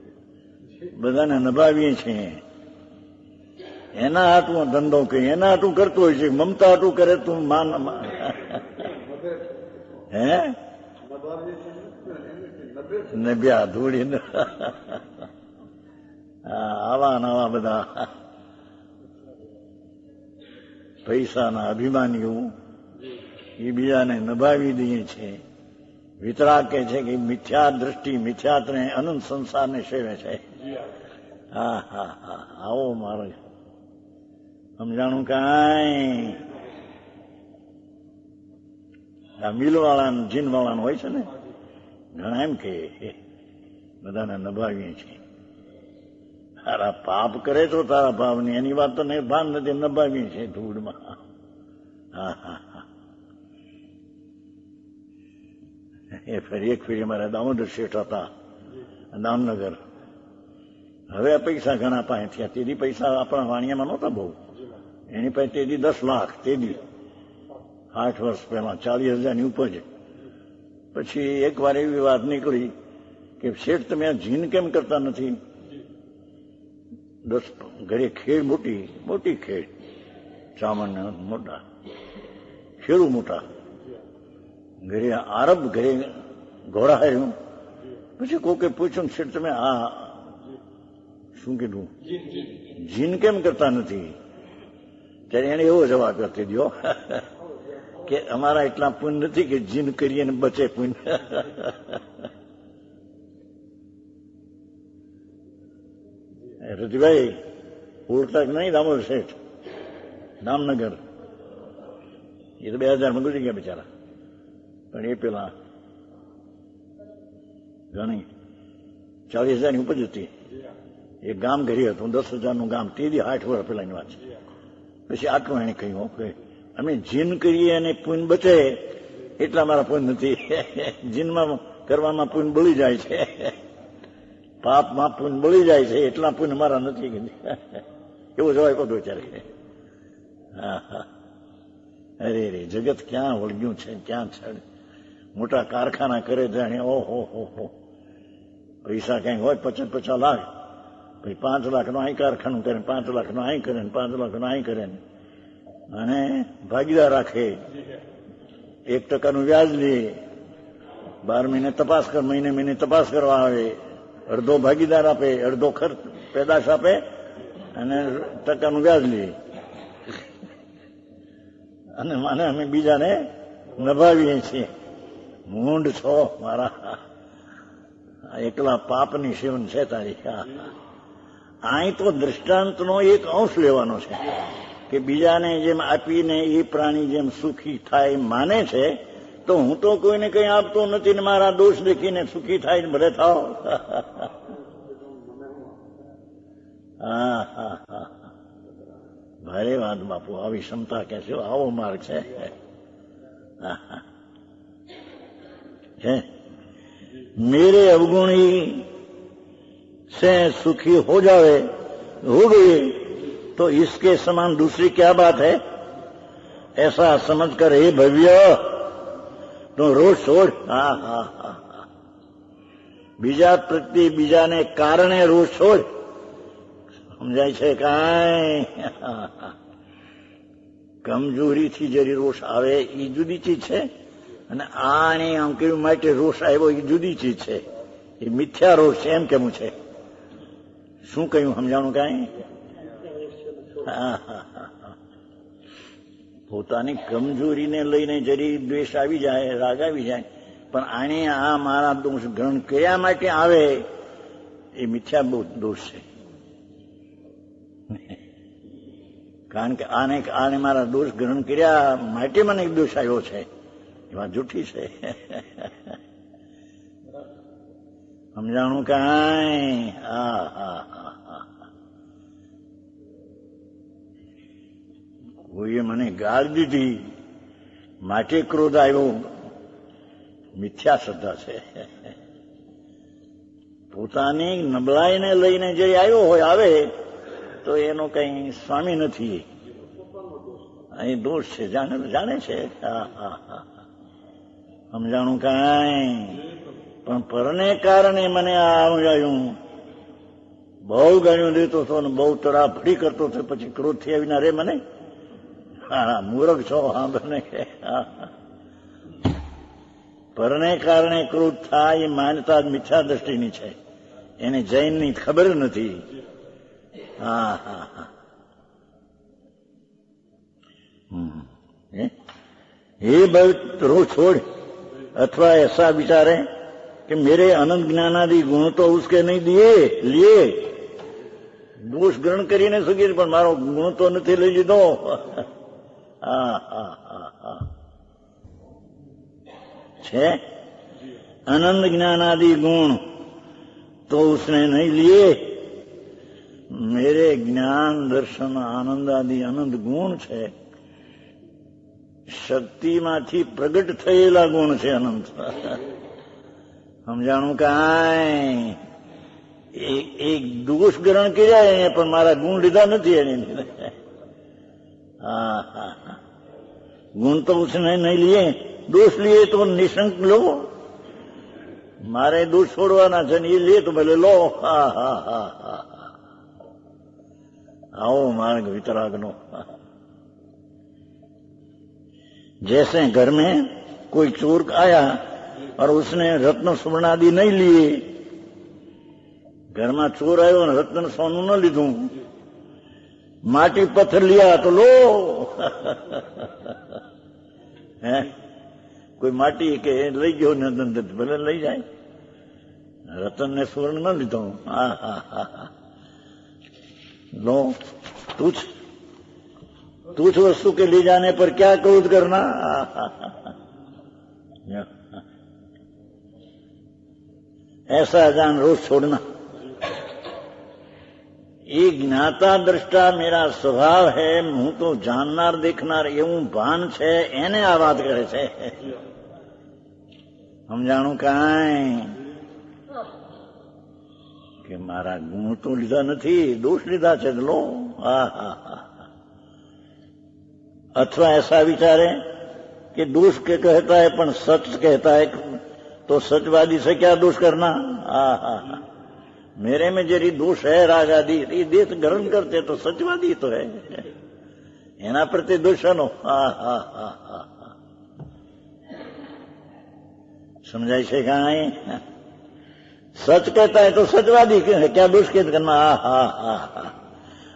બધાને નભાવીએ છીએ. એના હાટું ધંધો કરી, એના હાટું કરતો હોય છે. મમતા હાટું કરે તું માન. હે નભ્યા ધૂળી. આવા નવા બધા પૈસાના અભિમાનીઓ એ બીજાને નભાવી દઈએ છે. વિતરાગ કહે છે કે મિથ્યા દ્રષ્ટિ મિથ્યાત્ને અનંત સંસારને સેવે છે. હા હા હા આવો મારો સમજાણું કાંઈ. આ મિલવાળા જીનવાળાનું હોય છે ને, ઘણા એમ કે બધાને નભાવીએ છીએ. તારા પાપ કરે તો તારા ભાવની એની વાત તો નહીં, ભાન નથી, નભાવીએ છીએ ધૂળમાં. હા હા હા. એ ફરી એક ફેરી અમારા દામોદર શેઠ હતા દામનગર. હવે આ પૈસા ઘણા પાસે થયા. તેથી પૈસા આપણા વાણિયામાં નહોતા બહુ. એની પાસે તેથી 10 લાખ, તેથી 8 વર્ષ પહેલા 40,000 ઉપજ. પછી એક વાર એવી વાત નીકળી કે શેઠ તમે આ જીન કેમ કરતા નથી? 10 ઘરે ખેડ, મોટી મોટી ખેડ, સામાન્ય મોટા ખેડૂ મોટા, ઘરે આરબ, ઘરે ઘોડા હાર્યું. પછી કોકે પૂછ્યું શેઠ તમે આ શું કીધું, જીન કેમ કરતા નથી? ત્યારે એને એવો જવાબ કરતી દો કે અમારા એટલા પુણ્ય નથી કે જીન કરીએ ને બચે પુણ્ય. રતિભાઈ ઓળખતા જ નહીં દામોદર શેઠ, દામનગર. એ તો 2000 ગુજરી ગયા બિચારા. પણ એ પેલા ઘણી 40,000 ઉપજ હતી. એ ગામ ઘરી હતું, 10,000 ગામ. તેથી 8 વર્ષ પેલાની વાત છે. પછી આટલું એને કહ્યું કે અમે જીન કરીએ અને પુણ્ય બચે એટલા મારા પુણ્ય નથી. જીનમાં કરવામાં પુણ્ય બળી જાય છે, પાપમાં પુણ્ય બળી જાય છે, એટલા પુણ્ય મારા નથી. એવો જવાબ હતો ત્યારે. હા હા. અરે રે, જગત ક્યાં વળગ્યું છે, ક્યાં છે. મોટા કારખાના કરે જાણે ઓહો હો. પૈસા ક્યાંક હોય 50 લાખ, પછી 5 લાખનું અહીં કારખાનું કરે, 5 લાખનું અહીં કરે, 5 લાખનું અહીં કરે, અને ભાગીદાર રાખે. 1% વ્યાજ લે, 12 મહિને તપાસ કર, મહિને તપાસ કરવા આવે. અડધો ભાગીદાર આપે, અડધો ખર્ચ પેદાશ આપે, અને ટકાનું વ્યાજ લે. અને માને અમે બીજાને નભાવીએ છીએ. મૂંડ છો મારા, એકલા પાપની સેવન છે તારી. અહીં તો દ્રષ્ટાંતનો એક અંશ લેવાનો છે કે બીજાને જેમ આપીને એ પ્રાણી જેમ સુખી થાય માને છે, તો હું તો કોઈને કંઈ આપતો નથી ને મારા દોષ દેખીને સુખી થાય ને ભલે થાવ. હા હા હા. ભારે વાત બાપુ, આવી ક્ષમતા કે છે, આવો માર્ગ છે. मेरे अवगुणी से सुखी हो जावे, हो गई, तो इसके समान दूसरी क्या बात है? ऐसा समझकर हे भव्य तो रोष छोड़. હા હા હા. બીજા પ્રત્યે, બીજાને કારણે રોષ છોડ. સમજાય છે કાંઈ? કમજોરીથી જરી રોષ આવે એ જુદી ચીજ છે, અને આને આમ કેવું માટે રોષ આવ્યો એ જુદી ચીજ છે. એ મિથ્યા રોષ છે એમ કેવું છે. શું કહ્યું સમજાણું કાંઈ? હા હા હા. પોતાની કમજોરીને લઈને જરી દ્વેષ આવી જાય, રાગ આવી જાય, પણ આને આ મારા દોષ ગ્રહણ કર્યા માટે આવે એ મિથ્યા બહુ દોષ છે. કારણ કે આને મારા દોષ ગ્રહણ કર્યા માટે મને દોષ આવ્યો છે, એ વાત જૂઠી છે. સમજાણું કાંઈ? હા હા હા. કોઈએ મને ગાળ દીધી માટે ક્રોધ આવ્યો, મિથ્યા શ્રદ્ધા છે. પોતાની નબળાઈને લઈને જે આવ્યો હોય આવે તો એનો કઈ સ્વામી નથી, અહીં દોષ છે, જાણે છે. હા હા હા. સમજાણું કાંઈ? પણ પરને કારણે મને આ સમજાયું. બહુ ગાળ્યું દેતો હતો ને બહુ તડાફડી કરતો હતો, પછી ક્રોધથી આવીને રે મને. હા, મૂર્ખ છો. હા બને. પરને કારણે ક્રોધ થાય એ માન્યતા મિથ્યા દ્રષ્ટિની છે, એને જૈનની ખબર નથી. હા હા હા. हे भव छोड़, अथवा ऐसा विचारे कि मेरे अनंत ज्ञानादि गुण तो उसके नहीं दिए लिए, દોષ ગ્રહણ કરી ન શકીએ પણ મારો ગુણ તો નથી લઈ લીધો. હા હા હા હા છે आनंद ज्ञान आदि गुण तो उसने नहीं लिए. मेरे ज्ञान दर्शन आनंद आदि अनंत गुण છે. શક્તિમાંથી પ્રગટ થયેલા ગુણ છે અનંત. સમજાણું કાંઈ એક દોષ ગ્રહણ કર્યા પણ મારા ગુણ લીધા નથી એને. હા હા હા ગુણ તો उसने नहीं लिए. दोष लिए तो निशंक लो. મારે દોષ છોડવાના છે ને એ લે તો ભલે લો. હા હા હા હા आओ मार्ग वितरागनो. जैसे घर में कोई चोर आया और उसने रत्न स्वर्ण आदि नहीं लिए. घर में चोर आयो ने रत्न सोનું न લીધું, माटी पत्थर लिया तो लो. है कोई माटी के લઈ ગયો ને ભલે લઈ જાય, રતન ને સ્વર્ણ ન લીધો. હા હા હા लो. तुच्छ वस्तु के ले जाने पर क्या क्रोध करना. ऐसा अजान रोज छोड़ना. ये ज्ञाता दृष्टा मेरा स्वभाव है. હું તો જાણનાર દેખનાર એવું ભાન છે એને આ વાત કરે છે. સમજાણું કાંઈ કે મારા ગુણ તો લીધા નથી, दोष લીધા છે લો. હા હા હા अथवा ऐसा विचारे कि दोष के कहता है पण सच कहता है तो सचवादी से क्या दोष करना. हाँ हाँ हाँ मेरे में जरी दोष है राग आदि ये देश ग्रहण करते तो सचवादी तो है एना प्रति दोषनो. हाँ हाँ हाँ हाँ हाँ समझाय છે કાંઈ. सच कहता है तो सचवादी है, क्या दोष कहते करना. हाँ हाँ हाँ हाँ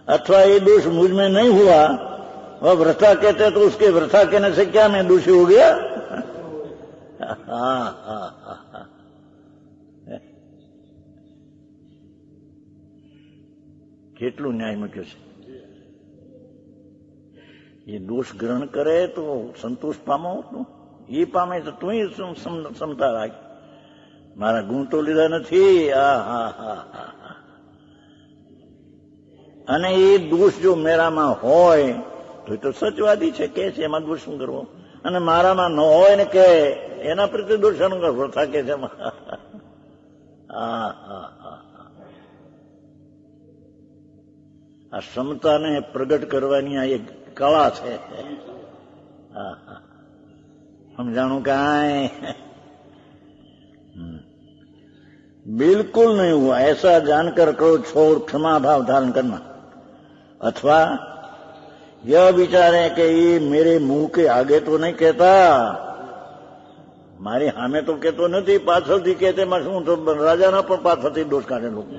अथवा ये दोष मुझ में नहीं हुआ, वह व्रथा कहते तो उसके व्रथा कहने से क्या मैं दोषी हो गया. हाँ हाँ हाँ हाँ કેટલું ન્યાય મૂક્યો છે. એ દોષ ગ્રહણ કરે તો સંતોષ પામો, એ પામે તો તું ક્ષમતા રાખ. મારા ગુણ તો લીધા નથી. હા હા હા હા અને એ દોષ જો મેરામાં હોય તો સચવાદી છે કે છે એમાં દોષ શું કરવો. અને મારામાં ન હોય ને કે એના પ્રત્યે દોષ શું કરવો થાકે છે. હા હા હા આ ક્ષમતાને પ્રગટ કરવાની આ એક કળા છે. હા હા સમજાણું કાંઈ. बिल्कुल नहीं हुआ ऐसा जानकर करो छोड़ क्षमा भाव धारण करना. अथवा यह विचारे कि ये मेरे मुंह के आगे तो नहीं कहता, મારી સામે તો કહેતો નથી, પાછળથી કહેતે માં શું તો રાજાના પણ પાછળથી દોષ કાઢે લોકો.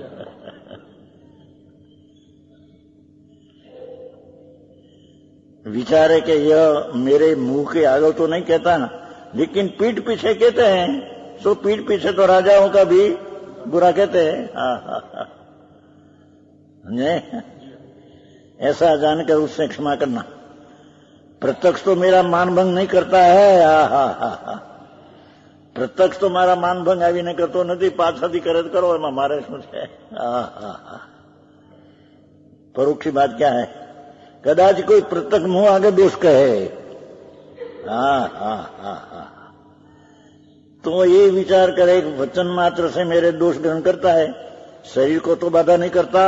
विचारे कि यह मेरे मुंह के आगे तो नहीं कहता लेकिन पीठ पीछे कहते हैं, तो पीठ पीछे तो राजाओं का भी बुरा कहते हैं. हाँ हाँ हाँ ऐसा जानकर उससे क्षमा करना. प्रत्यक्ष तो मेरा मानभंग नहीं करता है. हाँ हाँ हाँ हाँ प्रत्यक्ष तो मारा मानभंग आवी नहीं करतो नहीं, पाछळથી करे तो करो एमां मारे शुं छे. हाँ हाँ हाँ परोक्षी बात क्या है. कदाच कोई प्रत्यक्ष मुंह आगे दोष कहे. हाँ हाँ हाँ हाँ तो ये विचार करे वचन मात्र से मेरे दोष ग्रहण करता है, शरीर को तो बाधा नहीं करता.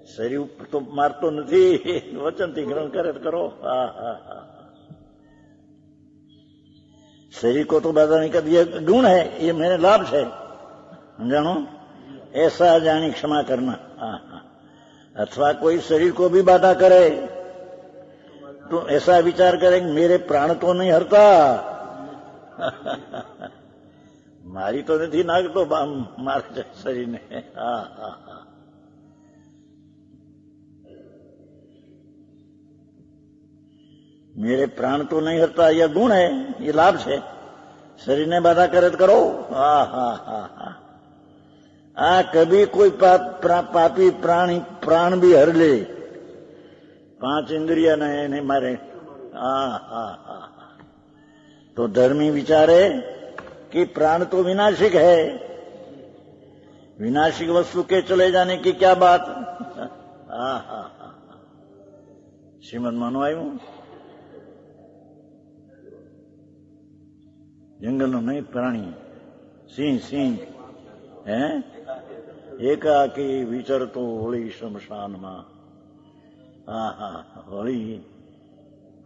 शरीर तो मारतो नहीं, वचन थी ग्रहण करे तो करो. शरीर को तो बाधा नहीं करती. ये गुण है, ये मेरे लाभ है. समझानो ऐसा जानी क्षमा करना. अथवा कोई शरीर को भी बाधा करे तो ऐसा विचार करें मेरे प्राण तो नहीं हरता. मारी तो नहीं नाग तो मार शरीर ने. हाँ हाँ हाँ मेरे प्राण तो नहीं हरता, यह गुण है, ये लाभ है. शरीर ने बाधा करे तो करो. हाँ हाँ हाँ हाँ कभी कोई पापी प्राण भी हर ले, 5 इंद्रिय ने मारे। तो धर्मी विचारे कि प्राण तो विनाशिक है, विनाशिक वस्तु के चले जाने की क्या बात। श्रीमद मानो आयु जंगल नो नहीं प्राणी सिंह है एकाकी विचरतो होली शमशान में। होली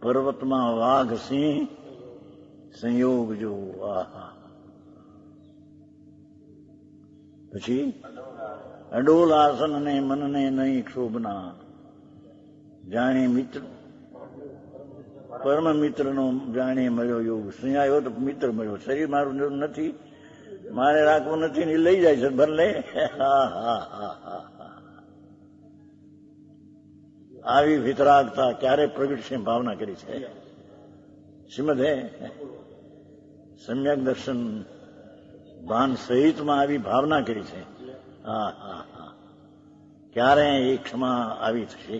पर्वत में वाघ सिंह संयोग जो। પછી અડોલ આસન ને મનને નહીં ક્ષોભના, જાણે મિત્ર પરમ મિત્રનો જાણે મળ્યો યોગ। સિંહ આવ્યો તો મિત્ર મળ્યો, શરીર મારું નથી, મારે રાખવું નથી ને લઈ જાય છે ભલે। આવી વિતરાગતા ક્યારે પ્રગટ છે ભાવના કરી છે। શ્રીમદ હે સમ્યક દર્શન ભાન સહિતમાં આવી ભાવના કરી છે। ક્યારે એ ક્ષમા આવી થશે।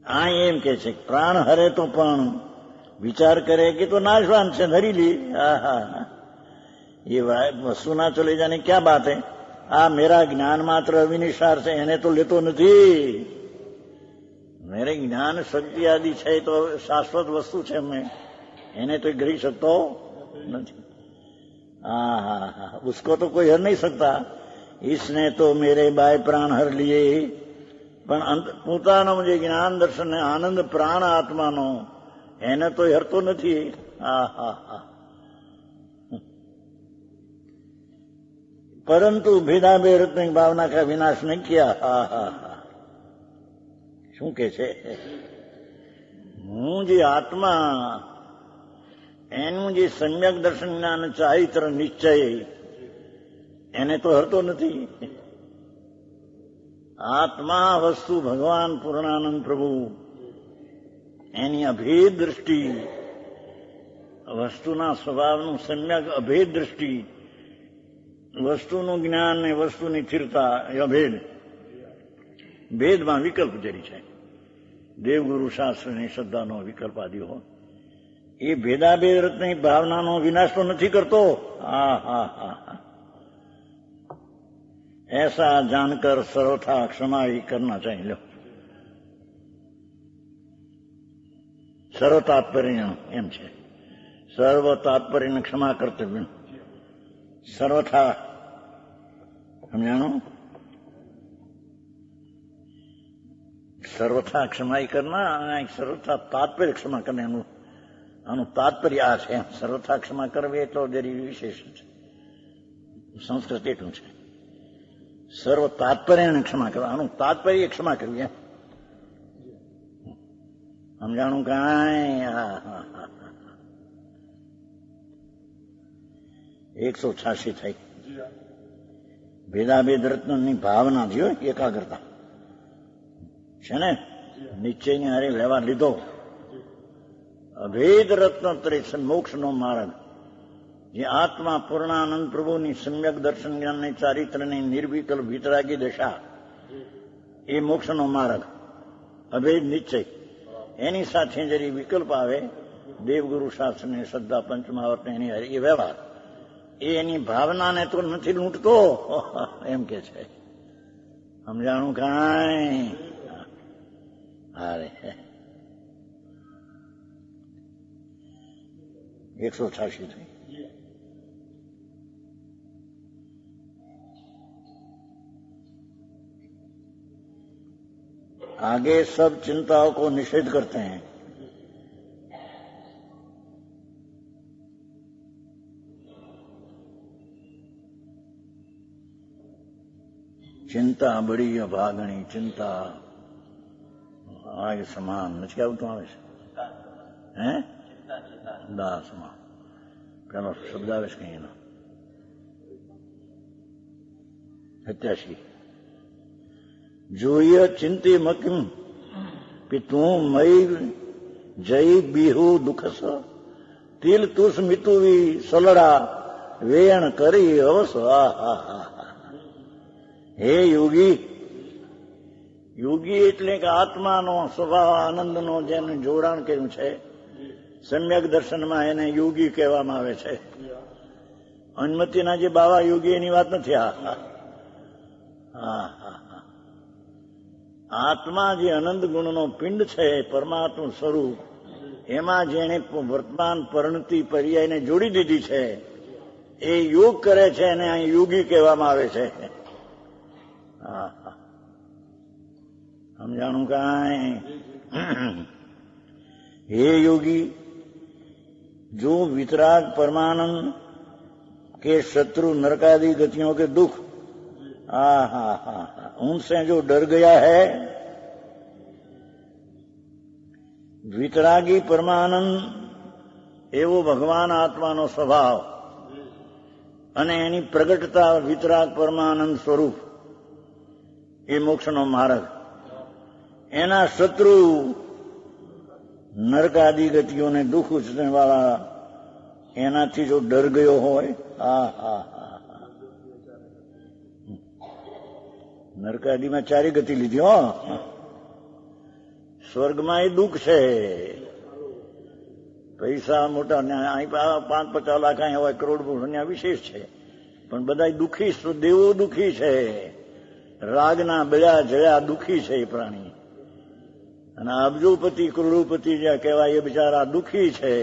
આ એમ કે છે પ્રાણ હરે તો પણ વિચાર કરે કે તો નાશવાન છે, ધરી લી। ये वस्तु ना चले जाने क्या बात है। मेरा ज्ञान मात्र अविनिशार से એને तो लेतो નથી। मेरे ज्ञान शक्ति आदि છે तो शाश्वत वस्तु છે, मैं એને तो ग्रही सकतो नहीं। उसको तो कोई हर नहीं सकता। इसने तो मेरे बाय प्राण हर लिए, પણ પોતાનો જે જ્ઞાન દર્શન ને આનંદ પ્રાણ આત્માનો એને તો હરતો નથી। परंतु भेदाभेदની भावना का विनाश नहीं किया। શું કે છે હું જે આત્મા એનું જે સમ્યક દર્શન જ્ઞાન ચારિત્ર નિશ્ચય એને તો હરતો નથી। આત્મા વસ્તુ ભગવાન પૂર્ણાનંદ પ્રભુ એની અભેદ દ્રષ્ટિ, વસ્તુના સ્વભાવનું સમ્યક અભેદ દ્રષ્ટિ, વસ્તુનું જ્ઞાન ને વસ્તુની સ્થિરતા એ અભેદ। ભેદમાં વિકલ્પ જરી છે, દેવગુરુ શાસ્ત્રની શ્રદ્ધાનો વિકલ્પ આદિ હોય એ ભેદાભેદ રત્ની ભાવનાનો વિનાશ તો નથી કરતો। ऐसा जानकर सर्वथा क्षमा ही करना चाहिए। लो सर्व तात्पर्य एम છે, સર્વ તાત્પર્યને ક્ષમા કર્તવ્ય सर्वथा समझानो। सर्वथा क्षमा ही करना, सर्वथा तात्पर्य क्षमा करने આનું તાત્પર્ય આ છે। સર્વથા ક્ષમા કરવી એટલો જરી વિશેષ છે, સંસ્કૃત એટલું છે। સર્વ તાત્પર્યને ક્ષમા કરવા, આનું તાત્પર્ય ક્ષમા કરવી। સમજાણું કાંઈ? 186 થઈ। ભેદાભેદ રત્નની ભાવના થયો, એકાગ્રતા છે ને, નિશ્ચયની હારે લેવા લીધો। અભેદ રત્ન તરીકે મોક્ષનો માર્ગ, જે આત્મા પૂર્ણાનંદ પ્રભુની સમ્યક દર્શન જ્ઞાનની ચારિત્રની નિર્વિકલ્પ વિતરાગી દશા, એ મોક્ષનો માર્ગ અભેદ નિશ્ચય। એની સાથે જરી વિકલ્પ આવે, દેવગુરુ શાસ્ત્રની શ્રદ્ધા પંચમાવર્ત એની હારે એ વ્યવહાર, એની ભાવનાને તો નથી લૂંટતો એમ કે છે। સમજાણું કાંઈ? હારે 186 થઈ। आगे सब चिंताओं को निषेध करते हैं। चिंता बड़ी अभागणी, चिंता आग समान નથી આવતું, આવે છે હે દા સમાન। પેલો શબ્દ આવે છે કઈ એનો 87। જોઈએ ચિંતી મકિમ પિતું મય જય બિહુ દુઃખસ તિલ તુસ મિતુવી સલડા વેણ કરી અવસ. હે યોગી, યોગી એટલે કે આત્માનો સ્વભાવ આનંદનો જેને જોડાણ કર્યું છે, સમ્યક દર્શનમાં એને યોગી કહેવામાં આવે છે. અન્મતિના જે બાવા યોગી એની વાત નથી. આત્મા જે અનંત ગુણનો પિંડ છે, પરમાત્મા સ્વરૂપ, એમાં જેને વર્તમાન પરિણતિ પર્યાયને જોડી દીધી છે એ યોગ કરે છે અને અહીં યોગી કહેવામાં આવે છે. સમજાણું કાંઈ? હે યોગી, जो वितराग परमानंद के शत्रु नरकादि गतियों के दुख उनसे जो डर गया है, वितरागी परमानंद एवो भगवान आत्मानो स्वभाव અને એની પ્રગટતા વિતરાગ પરમાનંદ સ્વરૂપ એ મોક્ષનો માર્ગ. એના શત્રુ નરકાદી ગતિઓને દુઃખ ઉછને વાળા એનાથી જો ડર ગયો હોય, નરકાદીમાં ચારે ગતિ લીધી હો. સ્વર્ગમાં એ દુઃખ છે, પૈસા મોટા 5-50 લાખ અહીંયા હોય, કરોડ ત્યાં વિશેષ છે, પણ બધા દુઃખી, દેવો દુઃખી છે, રાગના બળ્યા જળ્યા દુઃખી છે એ પ્રાણી. અને અબજોપતિ કરોડોપતિ જ્યાં કહેવાય એ બિચારા દુઃખી છે,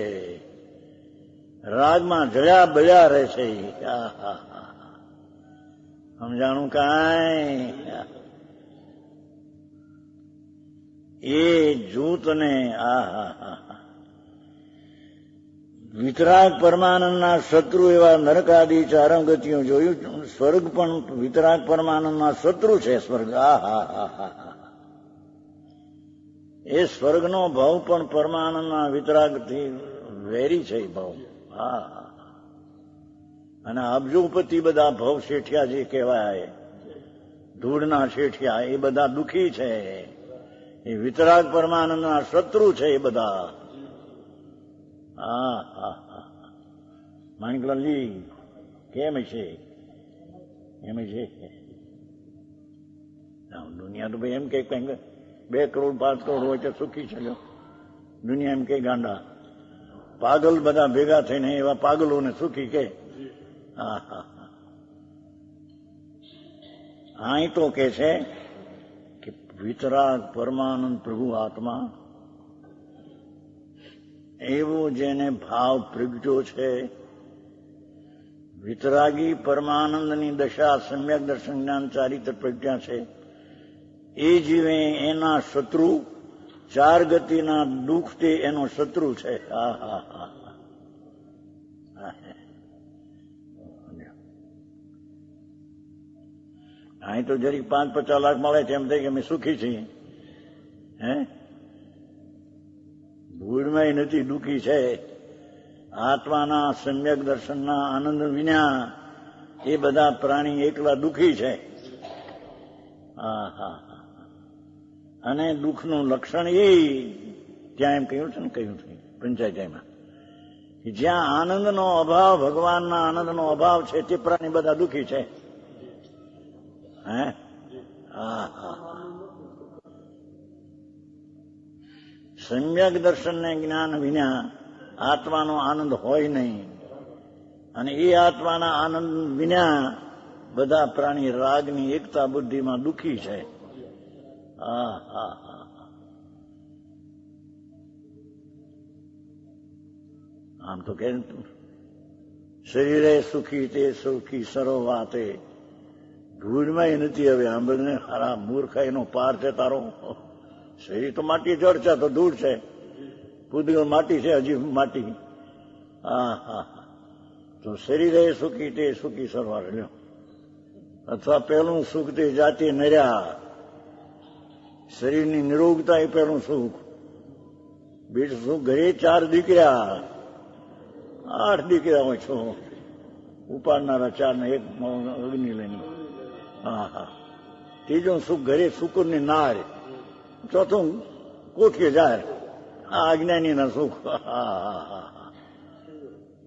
રાગમાં જળ્યા બળ્યા રહે છે. સમજાણું કાંઈ? એ જૂતને વિતરાગ પરમાનંદના શત્રુ એવા નરકાદી ચારમ ગતિઓ જોયું. સ્વર્ગ પણ વિતરાગ પરમાનંદના શત્રુ છે. સ્વર્ગ એ સ્વર્ગનો ભાવ પણ પરમાનંદના વિતરાગથી વેરી છે ભાવ. અને અબજોપતિ બધા ભવ શેઠિયા જે કહેવાય, ધૂળના શેઠિયા, એ બધા દુઃખી છે. એ વિતરાગ પરમાનંદના શત્રુ છે એ બધા. માણિકલાલજી કેમ છે? એમ છે દુનિયા તો ભાઈ એમ કે 2 કરોડ 5 કરોડ હોય તો સુખી છે. દુનિયા એમ કે ગાંડા પાગલ બધા ભેગા થઈને એવા પાગલોને સુખી કે. અહીં તો કે છે કે વિતરાગ પરમાનંદ પ્રભુ આત્મા એવો જેને ભાવ પ્રગટ્યો છે, વિતરાગી પરમાનંદની દશા સમ્યક દર્શન જ્ઞાન ચારિત્ર પ્રજ્ઞા છે, એ જીવે એના શત્રુ 4 ગતિના દુઃખ તે એનો શત્રુ છે. અહીં તો જરી 5-50 લાખ મળે છે એમ થાય કે અમે સુખી છીએ. ભૂલમાં નથી, દુઃખી છે. આત્માના સમ્યક દર્શનના આનંદ વિના એ બધા પ્રાણી એકલા દુઃખી છે. અને દુઃખનું લક્ષણ એ ત્યાં એમ કહ્યું છે ને, કહ્યું છે પંચાયતમાં, કે જ્યાં આનંદનો અભાવ, ભગવાનના આનંદનો અભાવ છે તે પ્રાણી બધા દુઃખી છે. સમ્યક દર્શન ને જ્ઞાન વિના આત્માનો આનંદ હોય નહીં. અને એ આત્માના આનંદ વિના બધા પ્રાણી રાગની એકતા બુદ્ધિમાં દુઃખી છે. આમ તો કે શરીરે સુખી તે સુખી સરો વાતે, ધૂળમાં નથી. હવે આંબળને હારા મૂર્ખા એનો પાર છે તારો. શરીર તો માટી જળ છે, તો ધૂળ છે. પૂતગલ માટી છે, હજી માટી. તો શરીરે સુખી તે સુખી સરવાર લ્યો. અથવા પહેલું સુખ તે જાતિ નર્યા, શરીરની નિરોગતા એ પહેલું સુખ. બીજું સુખ, ઘરે 4 દીકરા, 8 દીકરા હોય છો, ઉપાડનારા 4 ને 1 અગ્નિ લઈને. ત્રીજું સુખ, ઘરે શુકુરની નાર. ચોથું, કોઠીએ જાહેર. આ અજ્ઞાનીના સુખ.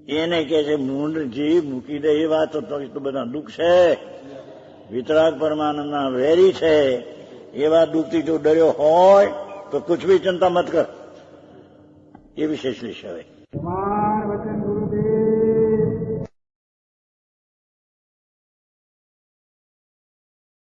એને કે છે મૂંડજી મૂકી દે એ વાત તો બધા દુઃખ છે. વિતરાગ પરમાનંદના વેરી છે એવા દુઃખથી જો ડર્યો હોય તો કુછ ભી ચિંતા મત કર. એ વિશેષ લીશ હવે